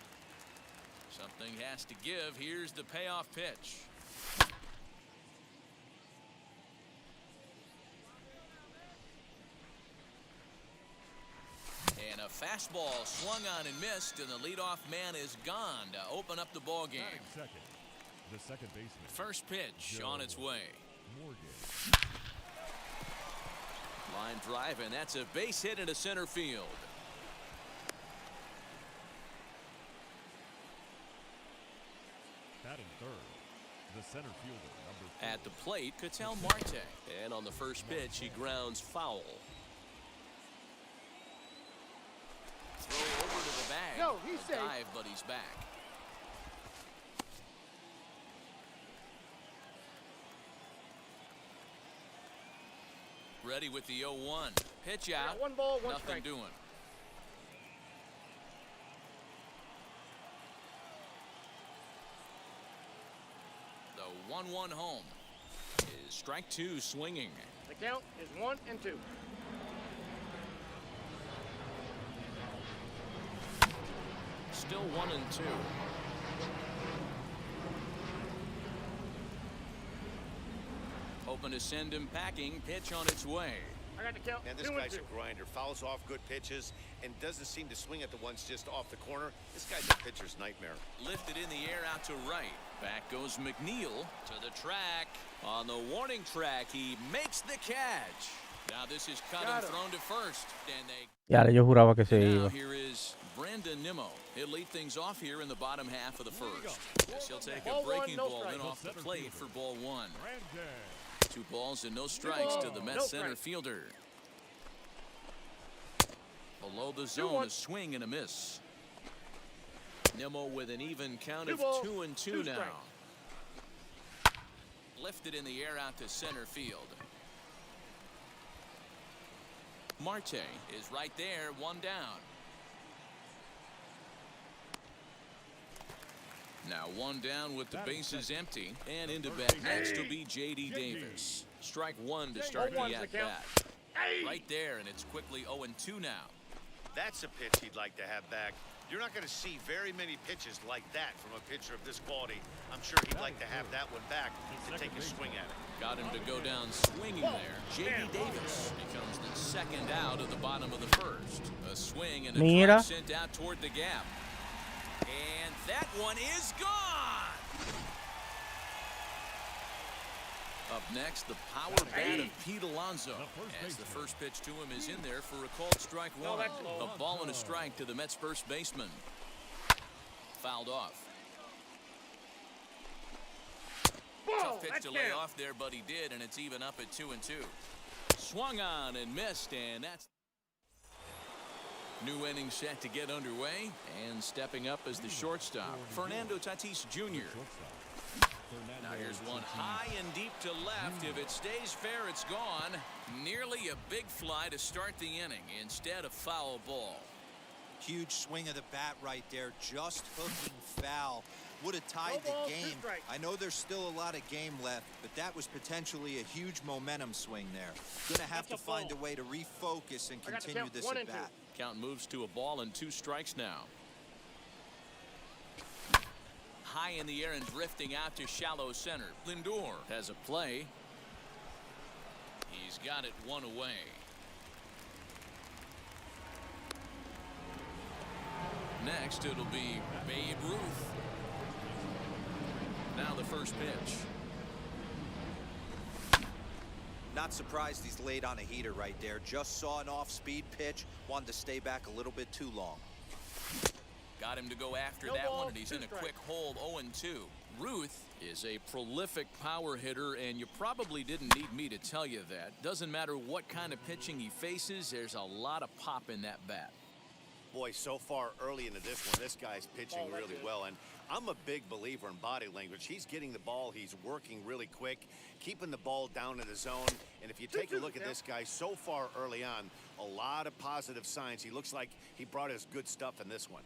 Something has to give. Here's the payoff pitch. And a fastball swung on and missed, and the leadoff man is gone to open up the ball game. Second. The second baseman. First pitch on its way. Morgan. Line drive, and that's a base hit into center field. Batting third. The center fielder, number 4. At the plate, Ketel Marte. And on the first pitch, he grounds foul. Throw over to the bag. No, he's safe. Dive, but he's back. Ready with the 0-1. Pitch out. 1 ball, 1 Nothing strike. doing. The 1-1 home is strike 2 swinging. The count is 1-2. Still 1-2. Hoping to send him packing. Pitch on its way. I got the count. And this 2-2. guy's a grinder. Fouls off good pitches and doesn't seem to swing at the ones just off the corner. This guy's a pitcher's nightmare. Lifted in the air out to right. Back goes McNeil to the track. On the warning track, he makes the catch. Now this is cut and thrown to first, and they. Ya, yo juraba que se Now iba. here is Brandon Nimmo. He'll lead things off here in the bottom half of the first. Yes, he'll take a breaking ball in off the plate for ball one. 2 balls and no strikes to the Mets center fielder. Below the zone, a swing and a miss. Nimmo with an even count of 2-2 now. Lifted in the air out to center field. Marte is right there, 1 down. Now 1 down with the bases empty, and into bat next will be J.D. Davis. Strike 1 to start the at-bat. Right there, and it's quickly 0-2 now. That's a pitch he'd like to have back. You're not going to see very many pitches like that from a pitcher of this quality. I'm sure he'd like to have that one back to take a swing at it. Got him to go down swinging there. J.D. Davis becomes the second out of the bottom of the first. A swing and a drive sent out toward the gap. And that one is gone. Up next, the power bat of Pete Alonso. As the first pitch to him is in there for a called strike 1. A ball and a strike to the Mets first baseman. Fouled off. Tough pitch to lay off there, but he did, and it's even up at 2-2. Swung on and missed, and that's new inning set to get underway, and stepping up as the shortstop, Fernando Tatis Jr. Now here's one high and deep to left. If it stays fair, it's gone. Nearly a big fly to start the inning instead of foul ball. Huge swing of the bat right there, just hooking foul. Would have tied the game. I know there's still a lot of game left, but that was potentially a huge momentum swing there. Gonna have to find a way to refocus and continue this at bat. Count moves to a ball and 2 strikes now. High in the air and drifting out to shallow center. Lindor has a play. He's got it 1 away. Next, it'll be Babe Ruth. Now the first pitch. Not surprised he's laid on a heater right there. Just saw an off-speed pitch. Wanted to stay back a little bit too long. Got him to go after that one, and he's in a quick hold, 0-2. Ruth is a prolific power hitter, and you probably didn't need me to tell you that. Doesn't matter what kind of pitching he faces, there's a lot of pop in that bat. Boy, so far early into this one, this guy's pitching really well, and I'm a big believer in body language. He's getting the ball, he's working really quick, keeping the ball down in the zone, and if you take a look at this guy so far early on, a lot of positive signs. He looks like he brought us good stuff in this one.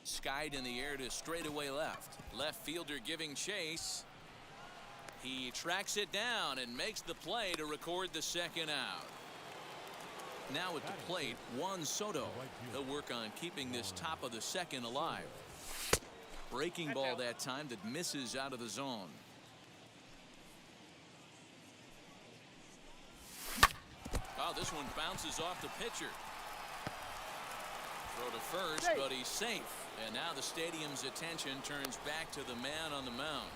Skied in the air to straightaway left. Left fielder giving chase. He tracks it down and makes the play to record the second out. Now at the plate, Juan Soto. He'll work on keeping this top of the second alive. Breaking ball that time that misses out of the zone. Oh, this one bounces off the pitcher. Throw to first, but he's safe. And now the stadium's attention turns back to the man on the mound.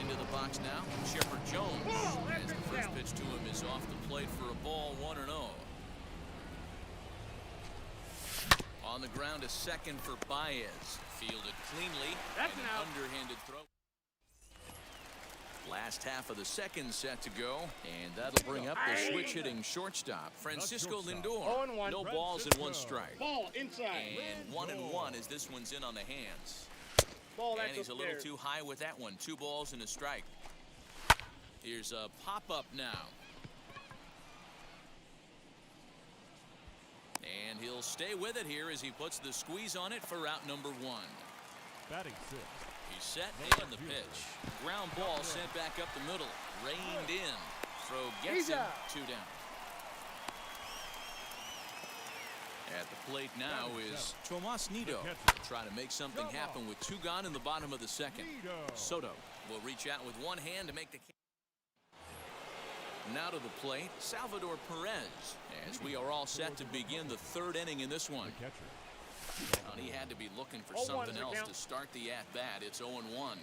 Into the box now, Chipper Jones. As the first pitch to him is off the plate for a ball, 1-0. On the ground, a second for Baez. Fielded cleanly. That's an underhanded throw. Last half of the second set to go, and that'll bring up the switch-hitting shortstop, Francisco Lindor. No balls and 1 strike. Ball inside. And 1-1 as this one's in on the hands. And he's a little too high with that one. 2 balls and a strike. Here's a pop-up now. And he'll stay with it here as he puts the squeeze on it for out number 1. Batting 6. He's set and the pitch. Ground ball sent back up the middle. Reined in. Throw gets him 2 down. At the plate now is Tomas Nido. Trying to make something happen with 2 gone in the bottom of the second. Soto will reach out with 1 hand to make the. Now to the plate, Salvador Perez. As we are all set to begin the 3rd inning in this one. And he had to be looking for something else to start the at-bat. It's 0-1.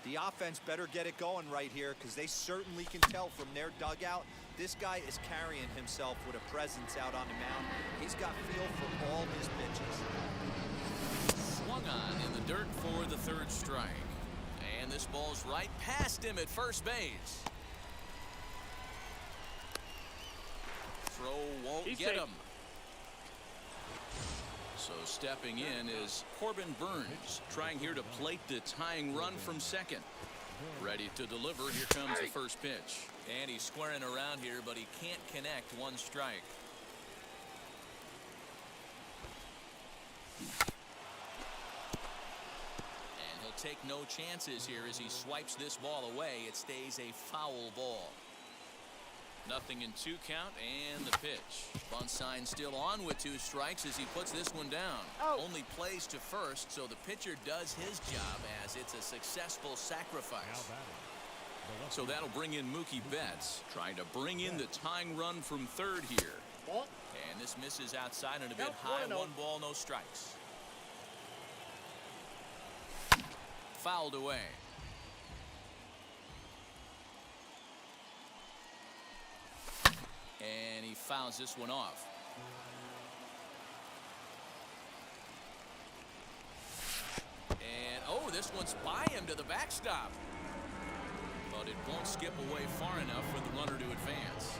The offense better get it going right here because they certainly can tell from their dugout this guy is carrying himself with a presence out on the mound. He's got feel for all his pitches. Swung on in the dirt for the third strike. And this ball's right past him at first base. Throw won't He's get safe. him. So stepping in is Corbin Burns, trying here to plate the tying run from second. Ready to deliver. Here comes the first pitch. And he's squaring around here, but he can't connect. One strike. And he'll take no chances here as he swipes this ball away. It stays a foul ball. Nothing in 2 count, and the pitch. Bunt sign still on with 2 strikes as he puts this one down. Only plays to first, so the pitcher does his job as it's a successful sacrifice. So that'll bring in Mookie Betts, trying to bring in the tying run from third here. And this misses outside and a bit high. 1 ball, no strikes. Fouled away. And he fouls this one off. And oh, this one's by him to the backstop. But it won't skip away far enough for the runner to advance.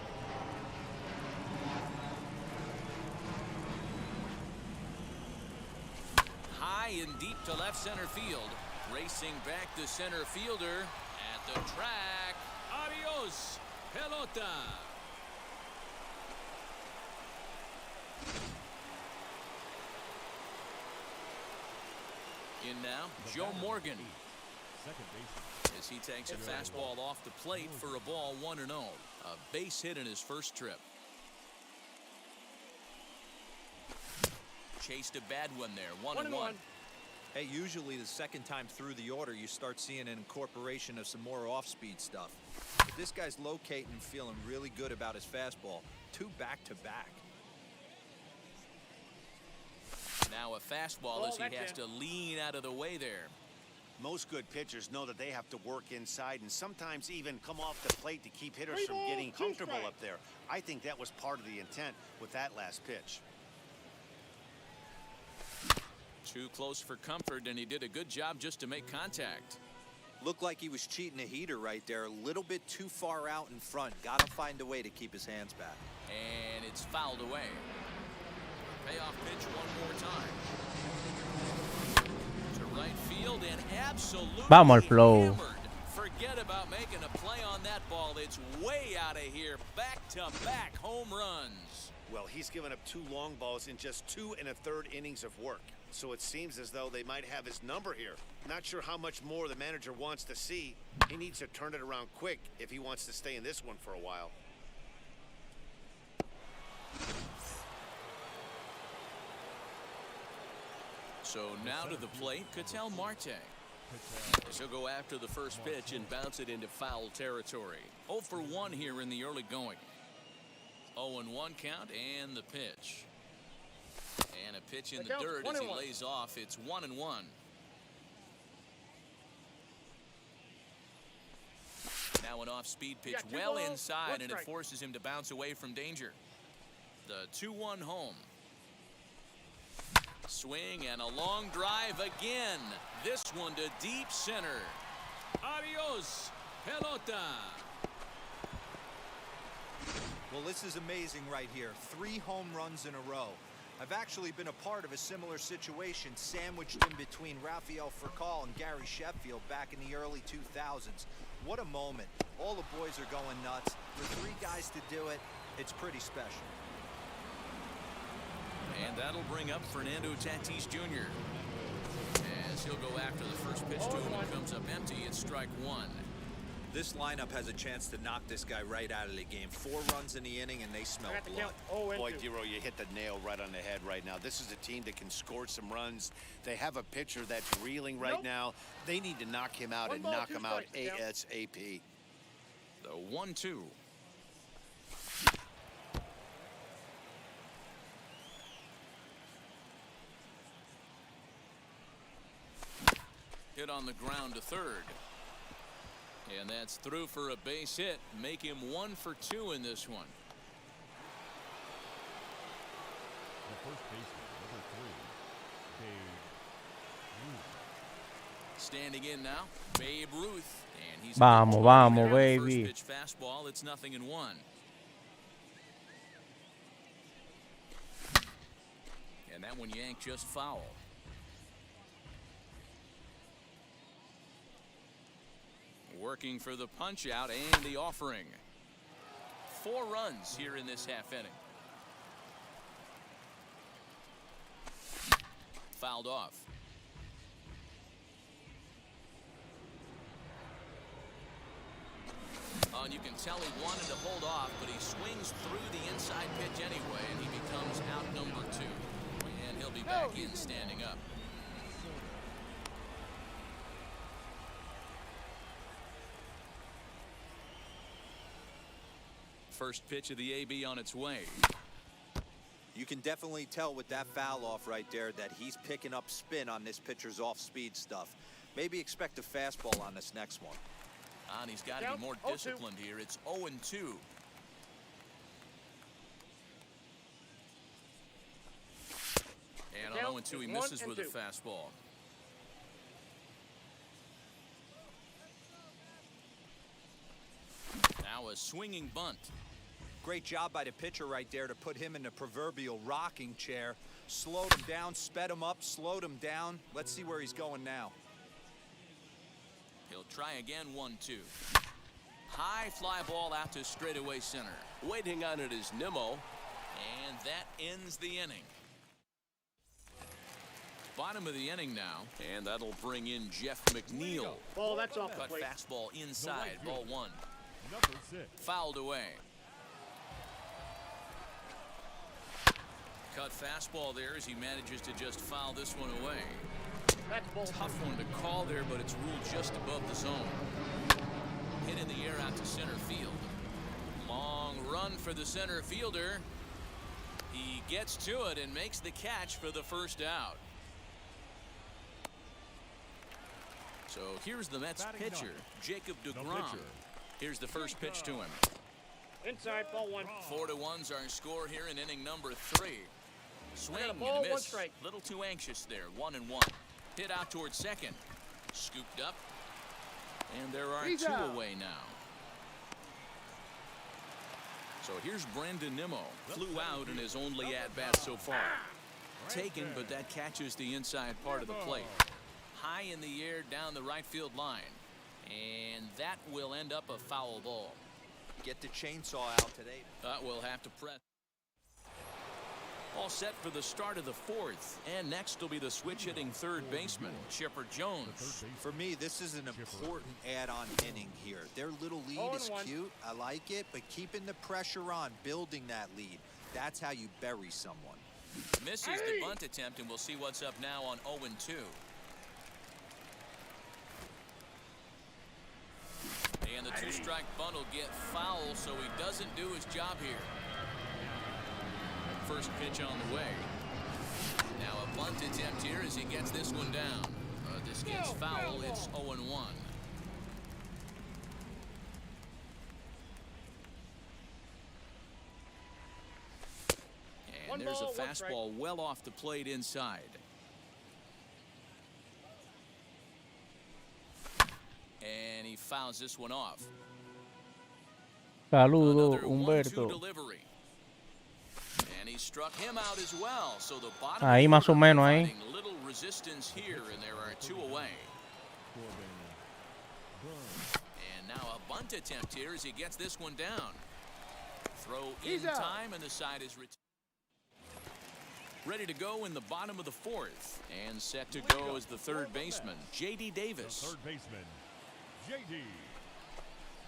High and deep to left center field. Racing back the center fielder at the track. Adios, pelota. In now, Joe Morgan, Second baseman. as he takes a fastball off the plate for a ball 1-0. A base hit in his first trip. Chased a bad one there, 1-1. Hey, usually the second time through the order, you start seeing an incorporation of some more off-speed stuff. But this guy's locating and feeling really good about his fastball. 2 back-to-back. Now a fastball as he has to lean out of the way there. Most good pitchers know that they have to work inside and sometimes even come off the plate to keep hitters from getting comfortable up there. I think that was part of the intent with that last pitch. Too close for comfort, and he did a good job just to make contact. Looked like he was cheating a heater right there. A little bit too far out in front. Got to find a way to keep his hands back. And it's fouled away. Payoff pitch one more time. To right field and absolutely Vamos al flow. hammered. Forget about making a play on that ball. It's way out of here. Back-to-back home runs. Well, he's given up 2 long balls in just 2 1/3 innings of work. So it seems as though they might have his number here. Not sure how much more the manager wants to see. He needs to turn it around quick if he wants to stay in this one for a while. So now to the plate, Ketel Marte. He'll go after the first pitch and bounce it into foul territory. 0 for 1 here in the early going. 0-1 count and the pitch. And a pitch in the dirt as he lays off. It's 1-1. Now an off-speed pitch well inside, and it forces him to bounce away from danger. The 2-1 home. Swing and a long drive again. This one to deep center. Adios, pelota. Well, this is amazing right here. 3 home runs in a row. I've actually been a part of a similar situation sandwiched in between Rafael Furcal and Gary Sheffield back in the early 2000s. What a moment. All the boys are going nuts. For 3 guys to do it, it's pretty special. And that'll bring up Fernando Tatis Jr. As he'll go after the first pitch to him and comes up empty. It's strike 1. This lineup has a chance to knock this guy right out of the game. 4 runs in the inning, and they smell blood. Boy, Dero, you hit the nail right on the head right now. This is a team that can score some runs. They have a pitcher that's reeling right now. They need to knock him out and knock him out ASAP. The 1-2. Hit on the ground to third. And that's through for a base hit. Make him 1 for 2 in this one. The first baseman, number 3, Babe Ruth. Standing in now, Babe Ruth. And he's Vamos, vamos, First baby. pitch fastball. It's 0-1. And that one yanked just foul. Working for the punch out and the offering. 4 runs here in this half inning. Fouled off. And you can tell he wanted to hold off, but he swings through the inside pitch anyway, and he becomes out number 2. And he'll be back in standing up. First pitch of the AB on its way. You can definitely tell with that foul off right there that he's picking up spin on this pitcher's off-speed stuff. Maybe expect a fastball on this next one. And he's got to be more disciplined here. It's 0-2. And on 0-2, he misses with a fastball. Now a swinging bunt. Great job by the pitcher right there to put him in the proverbial rocking chair. Slowed him down, sped him up, slowed him down. Let's see where he's going now. He'll try again, 1-2. High fly ball out to straightaway center. Waiting on it is Nimmo. And that ends the inning. Bottom of the inning now, and that'll bring in Jeff McNeil. Ball, that's off the Cut plate. fastball inside, ball 1. Number 6. Fouled away. Cut fastball there as he manages to just foul this one away. That's ball. Tough one to call there, but it's ruled just above the zone. Hit in the air out to center field. Long run for the center fielder. He gets to it and makes the catch for the first out. So here's the Mets pitcher, Jacob deGrom. Here's the first pitch to him. Inside, ball 1. 4-1's our score here in inning number 3. Swing and ball, a 1 miss. strike. Little too anxious there. 1-1. Hit out towards second. Scooped up. And there are 2 away now. So here's Brandon Nimmo. Flew out in his only at-bat so far. Taken, but that catches the inside part of the plate. High in the air down the right field line. And that will end up a foul ball. Get the chainsaw out today. We'll have to press. All set for the start of the 4th. And next will be the switch-hitting third baseman, Chipper Jones. For me, this is an important add-on inning here. Their little lead is cute. I like it, but keeping the pressure on, building that lead, that's how you bury someone. Misses the bunt attempt, and we'll see what's up now on 0-2. And the 2-strike bunt will get foul, so he doesn't do his job here. First pitch on the way. Now a bunt attempt here as he gets this one down. This gets foul. It's 0-1. And there's a fastball well off the plate inside. And he fouls this one off. Saludo, Another 1-2 Humberto. delivery. And he struck him out as well. So the bottom Ahí más o menos, ahí. finding little resistance here, and there are 2 away. Corbin Burns. And now a bunt attempt here as he gets this one down. Throw in time, and the side is returned. Ready to go in the bottom of the 4th. And set to go as the third baseman, J.D. The Davis. third baseman, J.D.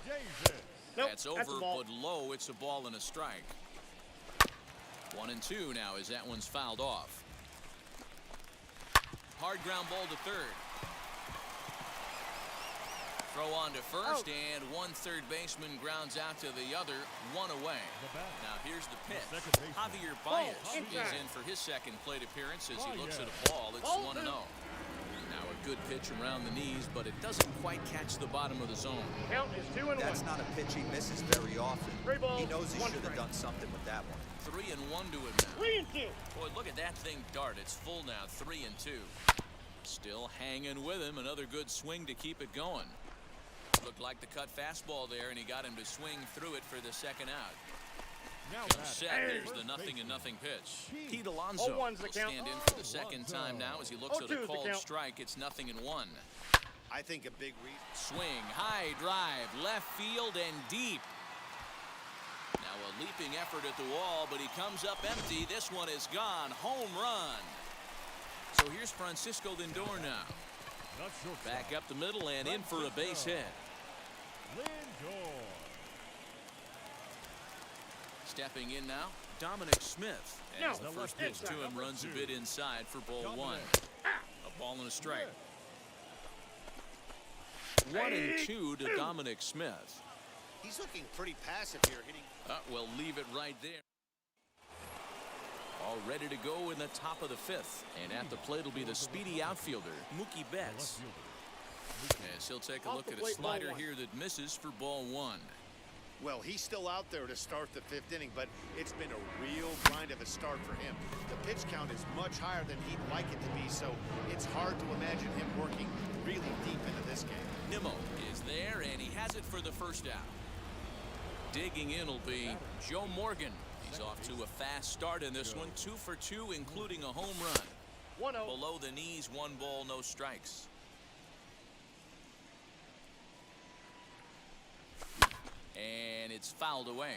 Davis. That's over, but low. It's a ball and a strike. 1-2 now as that one's fouled off. Hard ground ball to third. Throw on to first, and one third baseman grounds out to the other, 1 away. Now here's the pitch. Javier Baez is in for his second plate appearance as he looks at a ball. It's 1-0. Now a good pitch around the knees, but it doesn't quite catch the bottom of the zone. Count is 2-1. That's not a pitch he misses very often. 3 balls, He knows he 1 should have strike. done something with that one. 3-1 to him now. 3-2. Boy, look at that thing dart. It's full now, 3-2. Still hanging with him. Another good swing to keep it going. Looked like the cut fastball there, and he got him to swing through it for the second out. Now He'll batting, set. There's the 0-0 pitch. Pete Alonso 0-1's the will count. stand in for the second time now as he looks at 0-2's a the called count. strike. It's 0-1. I think a big reason. Swing, high drive, left field and deep. Now a leaping effort at the wall, but he comes up empty. This one is gone. Home run. So here's Francisco Lindor now. the shortstop, Back up the middle and in for a base hit. Lindor. Stepping in now, Dominic Smith. As No, the first pitch to him runs a bit inside for ball one. A ball and a strike. 1-2 to Dominic Smith. He's looking pretty passive here, hitting. We'll leave it right there. All ready to go in the top of the fifth. And at the plate will be the speedy outfielder, Mookie Betts. As he'll take a look at a slider here that misses for ball one. Well, he's still out there to start the fifth inning, but it's been a real grind of a start for him. The pitch count is much higher than he'd like it to be, so it's hard to imagine him working really deep into this game. Nimmo is there, and he has it for the first out. Digging in will be Joe Morgan. He's off to a fast start in this one, 2 for 2, including a home run. 1-0. Below the knees, 1 ball, no strikes. And it's fouled away.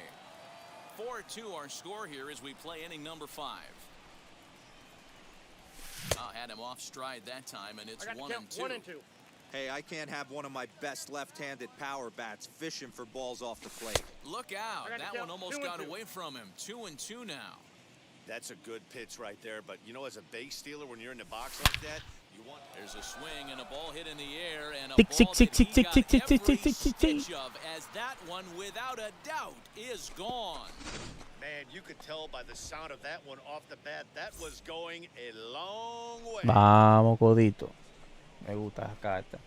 4-2 our score here as we play inning number 5. Had him off stride that time, and it's I got to 1 count and 2. 1 and 2. Hey, I can't have one of my best left-handed power bats fishing for balls off the plate. Look out. I got to That count one almost 2 and got 2. away from him. 2 and 2 now. That's a good pitch right there, but you know, as a base stealer, when you're in the box like that, you want. There's a swing and a ball hit in the air, and a Tick, ball tick, that tick, he tick, got tick, tick, tick, every tick, tick, tick, tick. stitch of, as that one, without a doubt, is gone. Man, you could tell by the sound of that one off the bat, that was going a long way. Vamos, codito. Me gusta esa carta.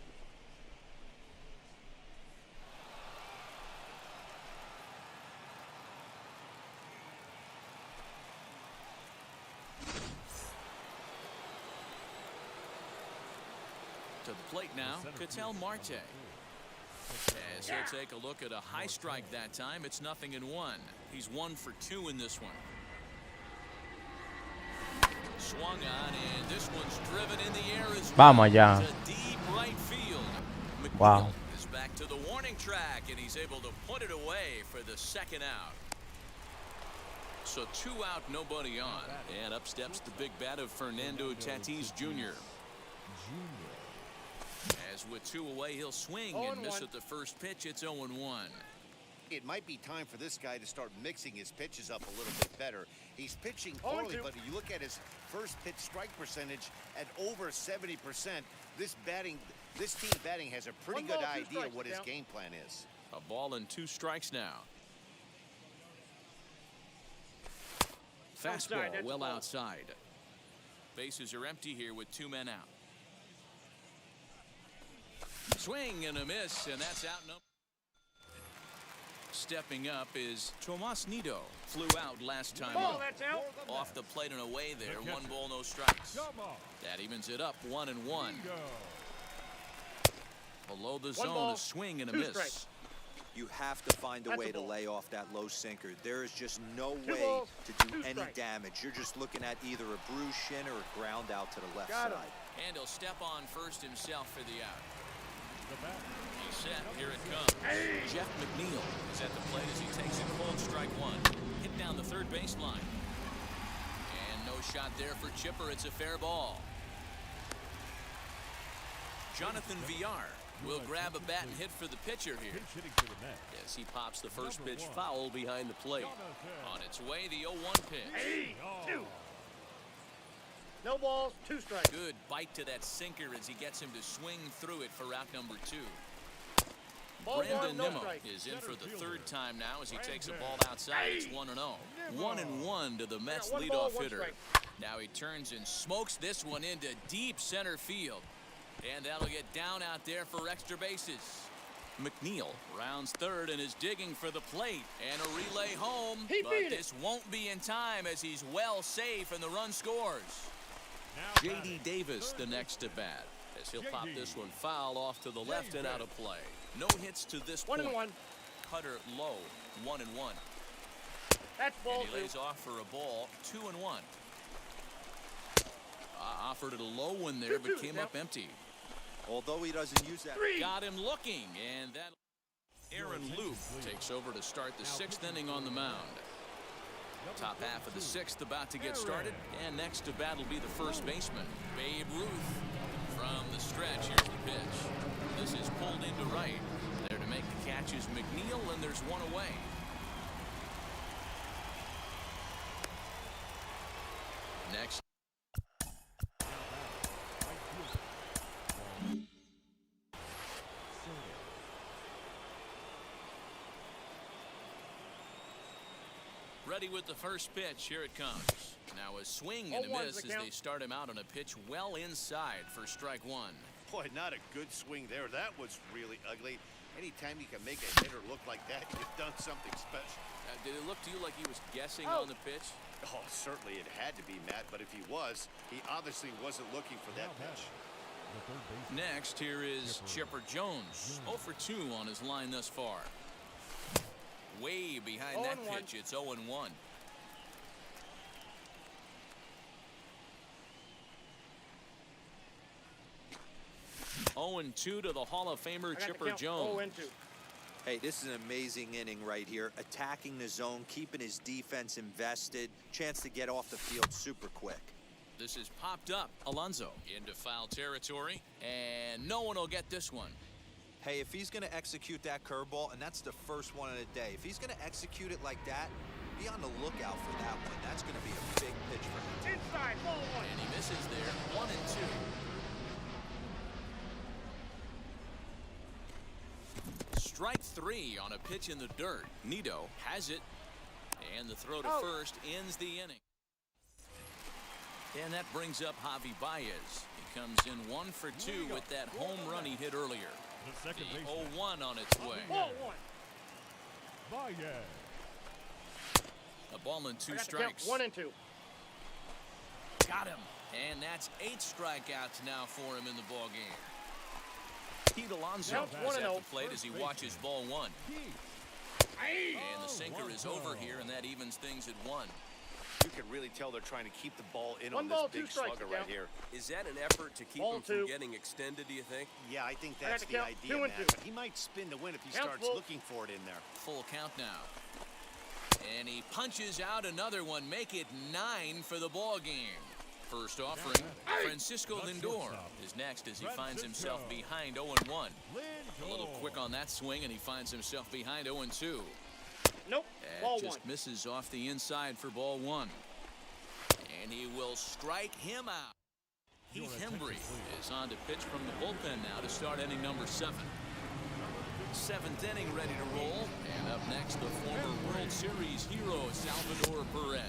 To the plate now, Ketel Marte. As he'll take a look at a high strike that time, it's 0-1. He's 1 for 2 in this one. Swung on, and this one's driven in the air as well. Vamos allá. To deep right field. McNeil Wow. is back to the warning track, and he's able to put it away for the second out. So 2 out, nobody on. And up steps the big bat of Fernando Tatis Jr. As with 2 away, he'll swing and miss 0-1. at the first pitch. It's 0-1. It might be time for this guy to start mixing his pitches up a little bit better. He's pitching poorly, 0-2. but you look at his first pitch strike percentage at over 70%. This team batting has a pretty 1 good ball, 2 idea strikes, what his count. game plan is. A ball and 2 strikes now. Outside, Fastball that's well a ball. outside. Bases are empty here with 2 men out. Swing and a miss, and that's out. Stepping up is Tomas Nido. Flew out last time Ball, up. that's out. Off the plate and away there. 1 ball, no strikes. Come on. That evens it up, 1-1. Go. Below the 1 zone, ball, a swing and a 2 miss. strikes. You have to find a That's way a to ball. lay off that low sinker. There is just no 2 way balls, to do 2 any strikes. damage. You're just looking at either a bruised shin or a ground out to the left Got him. side. And he'll step on first himself for the out. The bat. He's set. Here it comes. Jeff McNeil is at the plate as he takes it cold, strike 1. Hit down the third baseline. And no shot there for Chipper. It's a fair ball. Jonathan Villar will grab a bat and hit for the pitcher here. Pinch hitting to the net. As he pops the first Number pitch 1. foul behind the plate. Jonathan. On its way, the 0-1 pitch. 2. No balls, 2 strikes. Good bite to that sinker as he gets him to swing through it for out number 2. Ball Brandon 1, no Nimmo strikes. is in for the Center third time now as he takes a Brandon. ball outside. It's 1-0. 1-1 to the Mets 1 ball, leadoff 1 hitter. strike. Now he turns and smokes this one into deep center field. And that'll get down out there for extra bases. McNeil rounds third and is digging for the plate. And a relay home. But this won't be in time as he's well safe and the run scores. J.D. Davis the next to bat, as he'll pop this one foul off to the left and out of play. No hits to this point. 1-1. Cutter low, 1-1. That's ball And he lays off for a ball, 2-1. Offered it a low one there, but came up empty. Although he doesn't use that. Got him looking, and that Aaron Loop takes over to start the 6th inning on the mound. Top half of the 6th about to get started, and next to bat will be the first baseman, Babe Ruth. From the stretch, here's the pitch. This is pulled into right. There to make the catch is McNeil, and there's one away. Next. Ready with the first pitch. Here it comes. Now a swing and a miss as they start him out on a pitch well inside for strike one. Boy, not a good swing there. That was really ugly. Anytime you can make a hitter look like that, you've done something special. Did it look to you like he was guessing on the pitch? Oh, certainly it had to be, Matt, but if he was, he obviously wasn't looking for that pitch. Next, here is Chipper Jones. 0 for 2 on his line thus far. Way behind that pitch, it's 0-1. 0-2 to the Hall of Famer Chipper Jones. 0-2. Hey, this is an amazing inning right here. Attacking the zone, keeping his defense invested. Chance to get off the field super quick. This is popped up. Alonso into foul territory, and no one will get this one. Hey, if he's going to execute that curveball, and that's the first one of the day, if he's going to execute it like that, be on the lookout for that one. That's going to be a big pitch for him. Inside, ball 1. And he misses there, 1-2. Strike 3 on a pitch in the dirt. Nido has it, and the throw to first ends the inning. And that brings up Javi Baez. He comes in 1 for 2 with that home run he hit earlier. The 0-1 on its way. Ball 1. Baez. A ball and 2 strikes. 1 and 2. Got him. And that's 8 strikeouts now for him in the ball game. Pete Alonso is at the plate as he watches ball 1. And the sinker is over here, and that evens things at 1. You can really tell they're trying to keep the ball in 1 on this ball, big 2 strikes, slugger right here. Is that an effort to keep Ball him from 2. getting extended, do you think? Yeah, I think that's the count. idea, 2 and Matt. 2. But he might spin to win if he Count starts full. looking for it in there. Full count now. And he punches out another one, make it 9 for the ball game. First offering, Francisco Lindor is next as he finds himself behind 0-1. A little quick on that swing, and he finds himself behind 0-2. Nope. Ball 1. Just misses off the inside for ball 1. And he will strike him out. Heath Hembry is on to pitch from the bullpen now to start inning number 7. 7th inning ready to roll. And up next, the former World Series hero, Salvador Perez.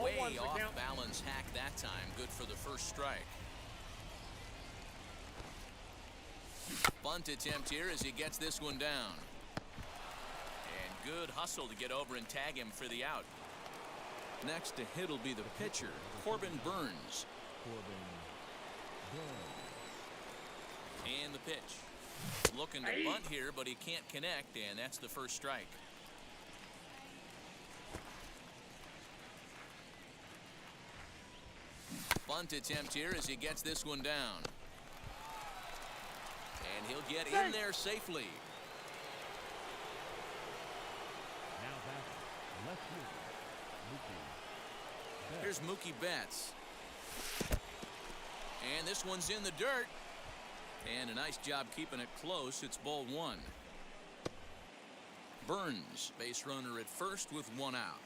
Way off balance hack that time. Good for the first strike. Bunt attempt here as he gets this one down. And good hustle to get over and tag him for the out. Next to hit will be the pitcher, Corbin Burns. And the pitch. Looking to bunt here, but he can't connect, and that's the first strike. Bunt attempt here as he gets this one down. And he'll get in there safely. Now back, left fielder, Mookie. Here's Mookie Betts. And this one's in the dirt. And a nice job keeping it close. It's ball 1. Burns, base runner at first with 1 out.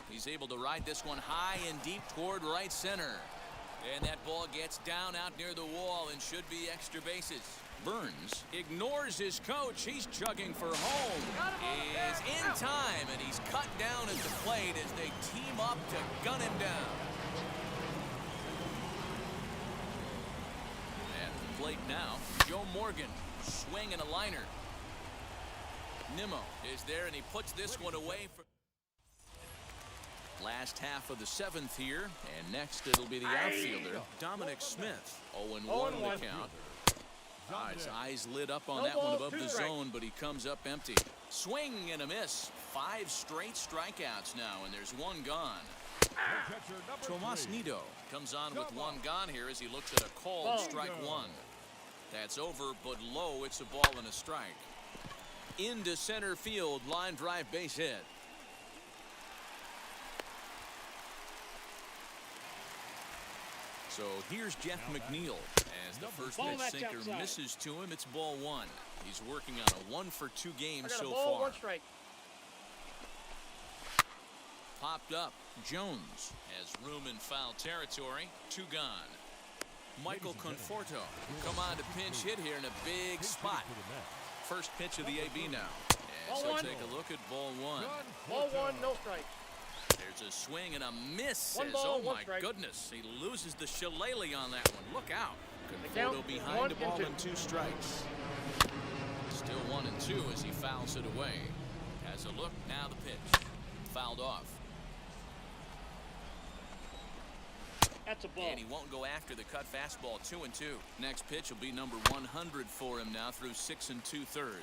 He's able to ride this one high and deep toward right center. And that ball gets down out near the wall and should be extra bases. Burns ignores his coach. He's chugging for home. Is in time, and he's cut down at the plate as they team up to gun him down. now. Joe Morgan, swing and a liner. Nimmo is there, and he puts this one away. Last half of the 7th here, and next it'll be the outfielder, Dominic Smith. 0-1 the count. His eyes lit up on that one above the zone, but he comes up empty. Swing and a miss. 5 straight strikeouts now, and there's one gone. Tomas Nido comes on with one gone here as he looks at a called strike one. That's over, but low. It's a ball and a strike. Into center field, line drive, base hit. So here's Jeff McNeil as the first pitch sinker misses to him. It's ball 1. He's working on a 1-for-2 game so far. 1 strike. Popped up. Jones has room in foul territory. 2 gone. Michael Conforto come on to pinch hit here in a big spot. First pitch of the AB now. And so take a look at ball 1. Ball 1, no strike. There's a swing and a miss. One ball, oh one my strike. goodness, he loses the shillelagh on that one. Look out. Conforto behind 1 the ball and 2. and 2 strikes. Still 1 and 2 as he fouls it away. Has a look, now the pitch. Fouled off. That's a ball. And he won't go after the cut fastball. 2 and 2. Next pitch will be number 100 for him now through 6 2/3.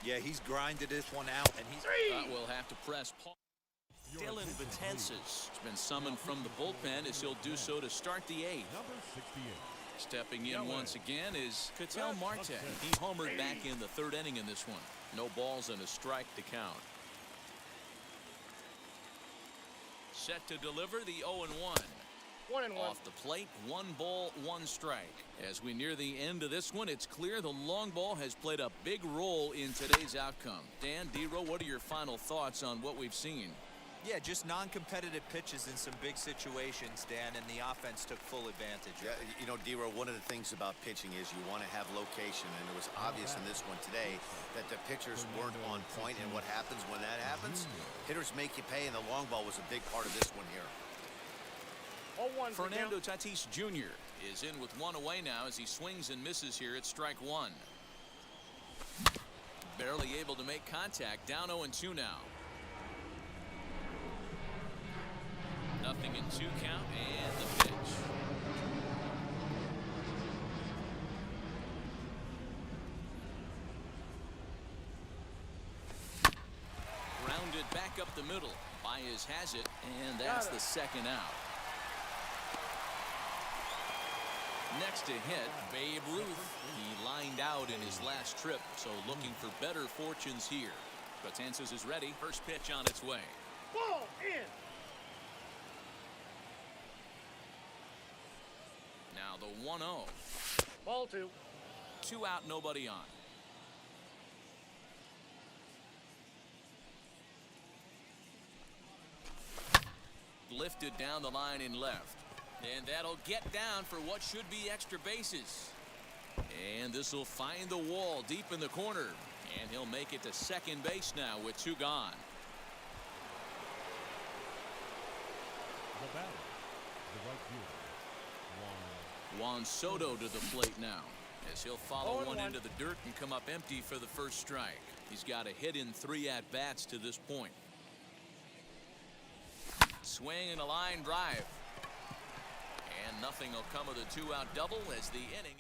Yeah, he's grinded this one out, and he's... We'll have to press pause. Dylan Betances has been summoned from the bullpen as he'll do so to start the 8th. Stepping in once again is Ketel Marte. He homered back in the 3rd inning in this one. No balls and a strike to count. Set to deliver the 0-1. 1 and 1. Off the plate, 1 ball, 1 strike. As we near the end of this one, it's clear the long ball has played a big role in today's outcome. Dan, D-Row, what are your final thoughts on what we've seen? Yeah, just non-competitive pitches in some big situations, Dan, and the offense took full advantage. Yeah, you know, D-Row, one of the things about pitching is you want to have location, and it was obvious in this one today that the pitchers weren't on point, and what happens when that happens? Hitters make you pay, and the long ball was a big part of this one here. Fernando Tatis Jr. is in with 1 away now as he swings and misses here at strike 1. Barely able to make contact, down 0-2 now. Nothing in 2 count, and the pitch. Grounded back up the middle. Baez has it, and that's the 2nd out. Next to hit, Babe Ruth. He lined out in his last trip, so looking for better fortunes here. Betances is ready. First pitch on its way. Ball in. Now the 1-0. Ball 2. 2 out, nobody on. Lifted down the line in left. And that'll get down for what should be extra bases. And this will find the wall deep in the corner. And he'll make it to second base now with 2 gone. The batter, the right fielder, Juan Soto to the plate now as he'll follow one into the dirt and come up empty for the first strike. He's got a hit in 3 at-bats to this point. Swing and a line drive. And nothing will come of the 2-out double as the inning.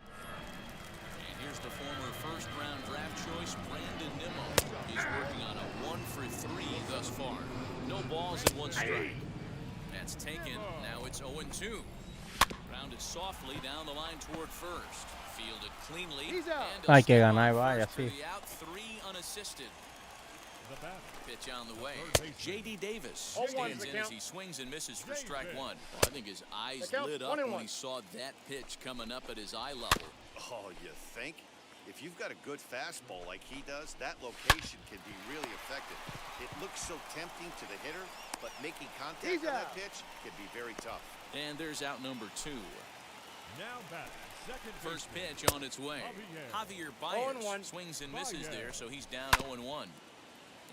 And here's the former first-round draft choice, Brandon Nimmo. He's working on a 1-for-3 thus far. No balls and 1 strike. That's taken. Now it's 0-2. Grounded softly down the line toward first. Fielded cleanly. Hay que ganar, vaya, sí. Out 3 unassisted. the batter. Pitch on the way. J.D. Davis stands in as he swings and misses for strike 1. Well, I think his eyes lit up when he saw that pitch coming up at his eye level. Oh, you think? If you've got a good fastball like he does, that location can be really effective. It looks so tempting to the hitter, but making contact on that pitch can be very tough. And there's out number 2. Now batting, second First baseman, pitch on its way. Javier Baez swings and misses there, so he's down 0-1.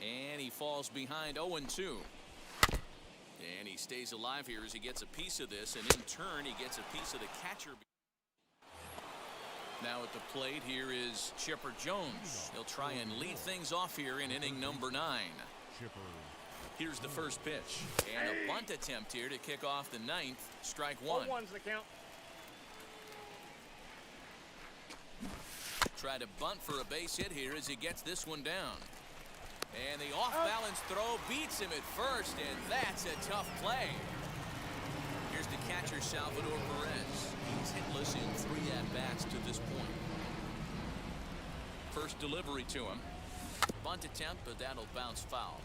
And he falls behind 0-2. And he stays alive here as he gets a piece of this, and in turn he gets a piece of the catcher. Now at the plate, here is Chipper Jones. He'll try and lead things off here in inning number 9. Chipper. Here's the first pitch. And a bunt attempt here to kick off the 9th. Strike 1. 0-1's the count. Try to bunt for a base hit here as he gets this one down. And the off-balance throw beats him at first, and that's a tough play. Here's the catcher, Salvador Perez. He's hitless in 3 at-bats to this point. First delivery to him. Bunt attempt, but that'll bounce foul.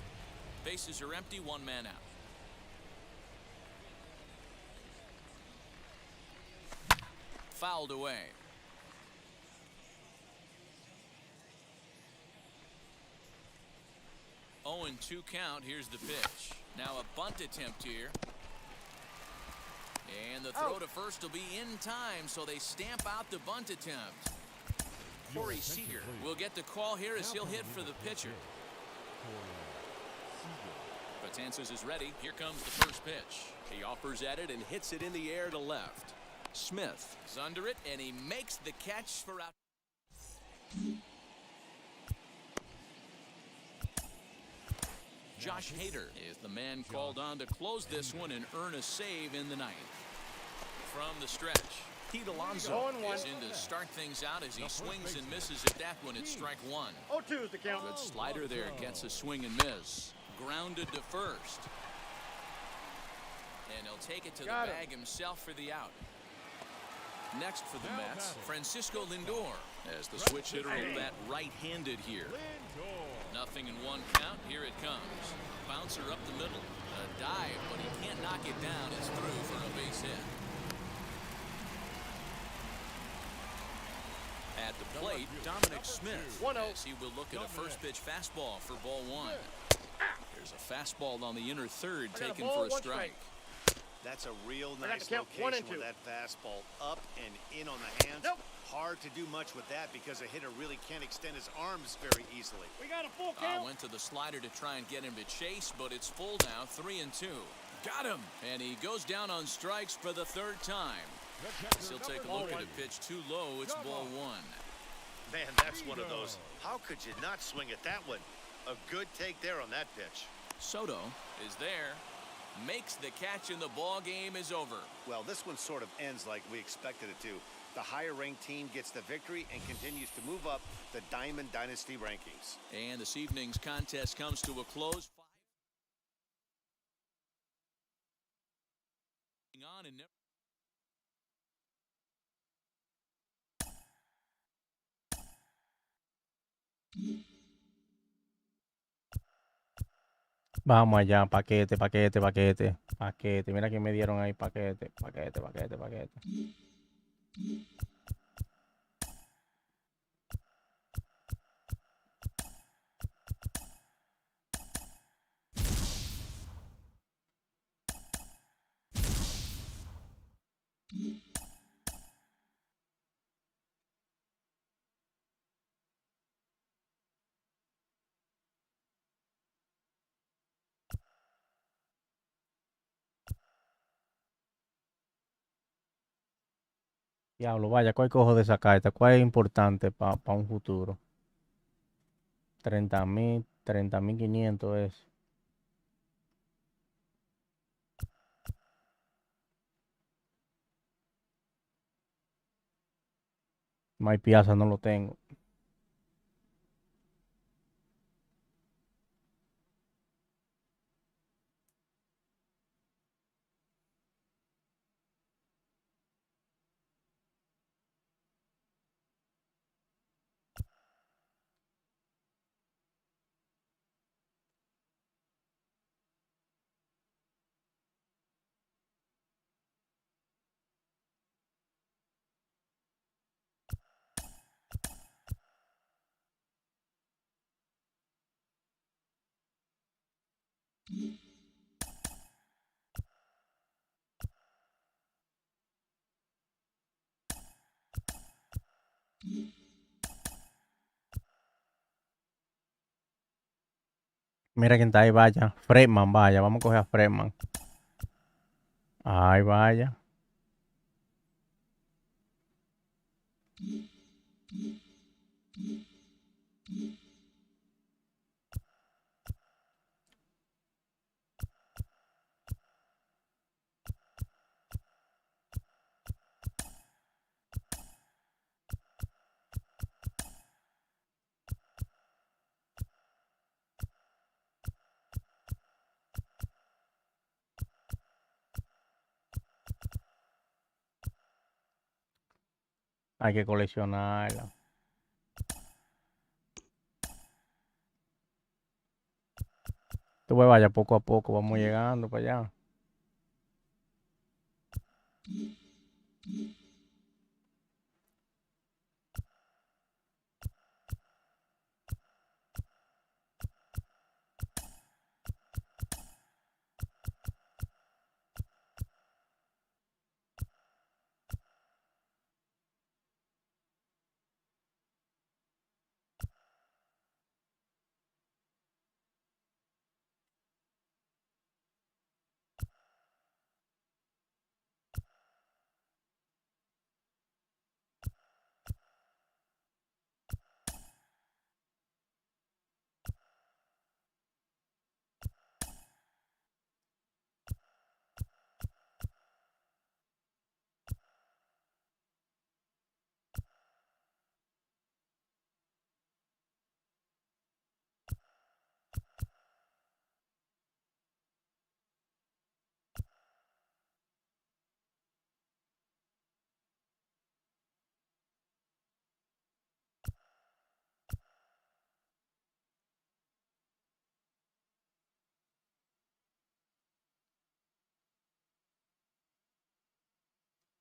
Bases are empty, 1 man out. Fouled away. 0-2 count. Here's the pitch. Now a bunt attempt here. And the throw to first will be in time, so they stamp out the bunt attempt. Corey Seager will get the call here as he'll hit for the pitcher. Betances is ready. Here comes the first pitch. He offers at it and hits it in the air to left. Smith is under it, and he makes the catch for out. Josh Hader is the man called on to close this one and earn a save in the 9th. From the stretch, Pete Alonso is in to start things out as he swings and misses at that one at strike 1. 0-2's the count. Good slider there, gets a swing and miss. Grounded to first. And he'll take it to the bag himself for the out. Next for the Mets, Francisco Lindor, as the switch hitter will bat right-handed here. Nothing in 1 count. Here it comes. Bouncer up the middle. A dive, but he can't knock it down. It's through for a base hit. At the plate, Dominic Smith, as he will look at a first pitch fastball for ball 1. There's a fastball on the inner third taken for a strike. That's a real nice location with that fastball up and in on the hands. Hard to do much with that because a hitter really can't extend his arms very easily. We got a full count. Went to the slider to try and get him to chase, but it's full now, 3-2. Got him! And he goes down on strikes for the 3rd time. He'll take a look at a pitch too low. It's ball 1. Man, that's one of those. How could you not swing at that one? A good take there on that pitch. Soto is there. Makes the catch, and the ball game is over. Well, this one sort of ends like we expected it to. The higher-ranked team gets the victory and continues to move up the Diamond Dynasty rankings. And this evening's contest comes to a close. On and Vamos allá, paquete, paquete, paquete, paquete. Mira que me dieron ahí, paquete, paquete, paquete, paquete. Diablo, vaya, ¿cuál cojo de esa carta? ¿Cuál es importante para un futuro? 30,000, 30,500 es. Mike Piazza no lo tengo. Mira quién está ahí, vaya. Fredman, vaya. Vamos a coger a Fredman. Ay, vaya. Hay que coleccionarla. Tú vaya poco a poco, vamos llegando para allá.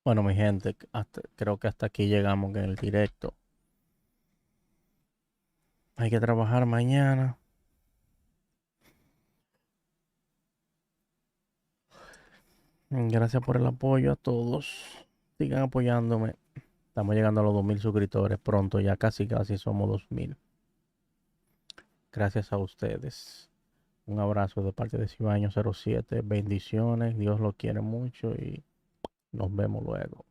Bueno, mi gente, creo que hasta aquí llegamos en el directo. Hay que trabajar mañana. Gracias por el apoyo a todos. Sigan apoyándome. Estamos llegando a los 2000 suscriptores pronto. Ya casi somos 2000. Gracias a ustedes. Un abrazo de parte de Cibaño 07. Bendiciones. Dios lo quiere mucho y nos vemos luego.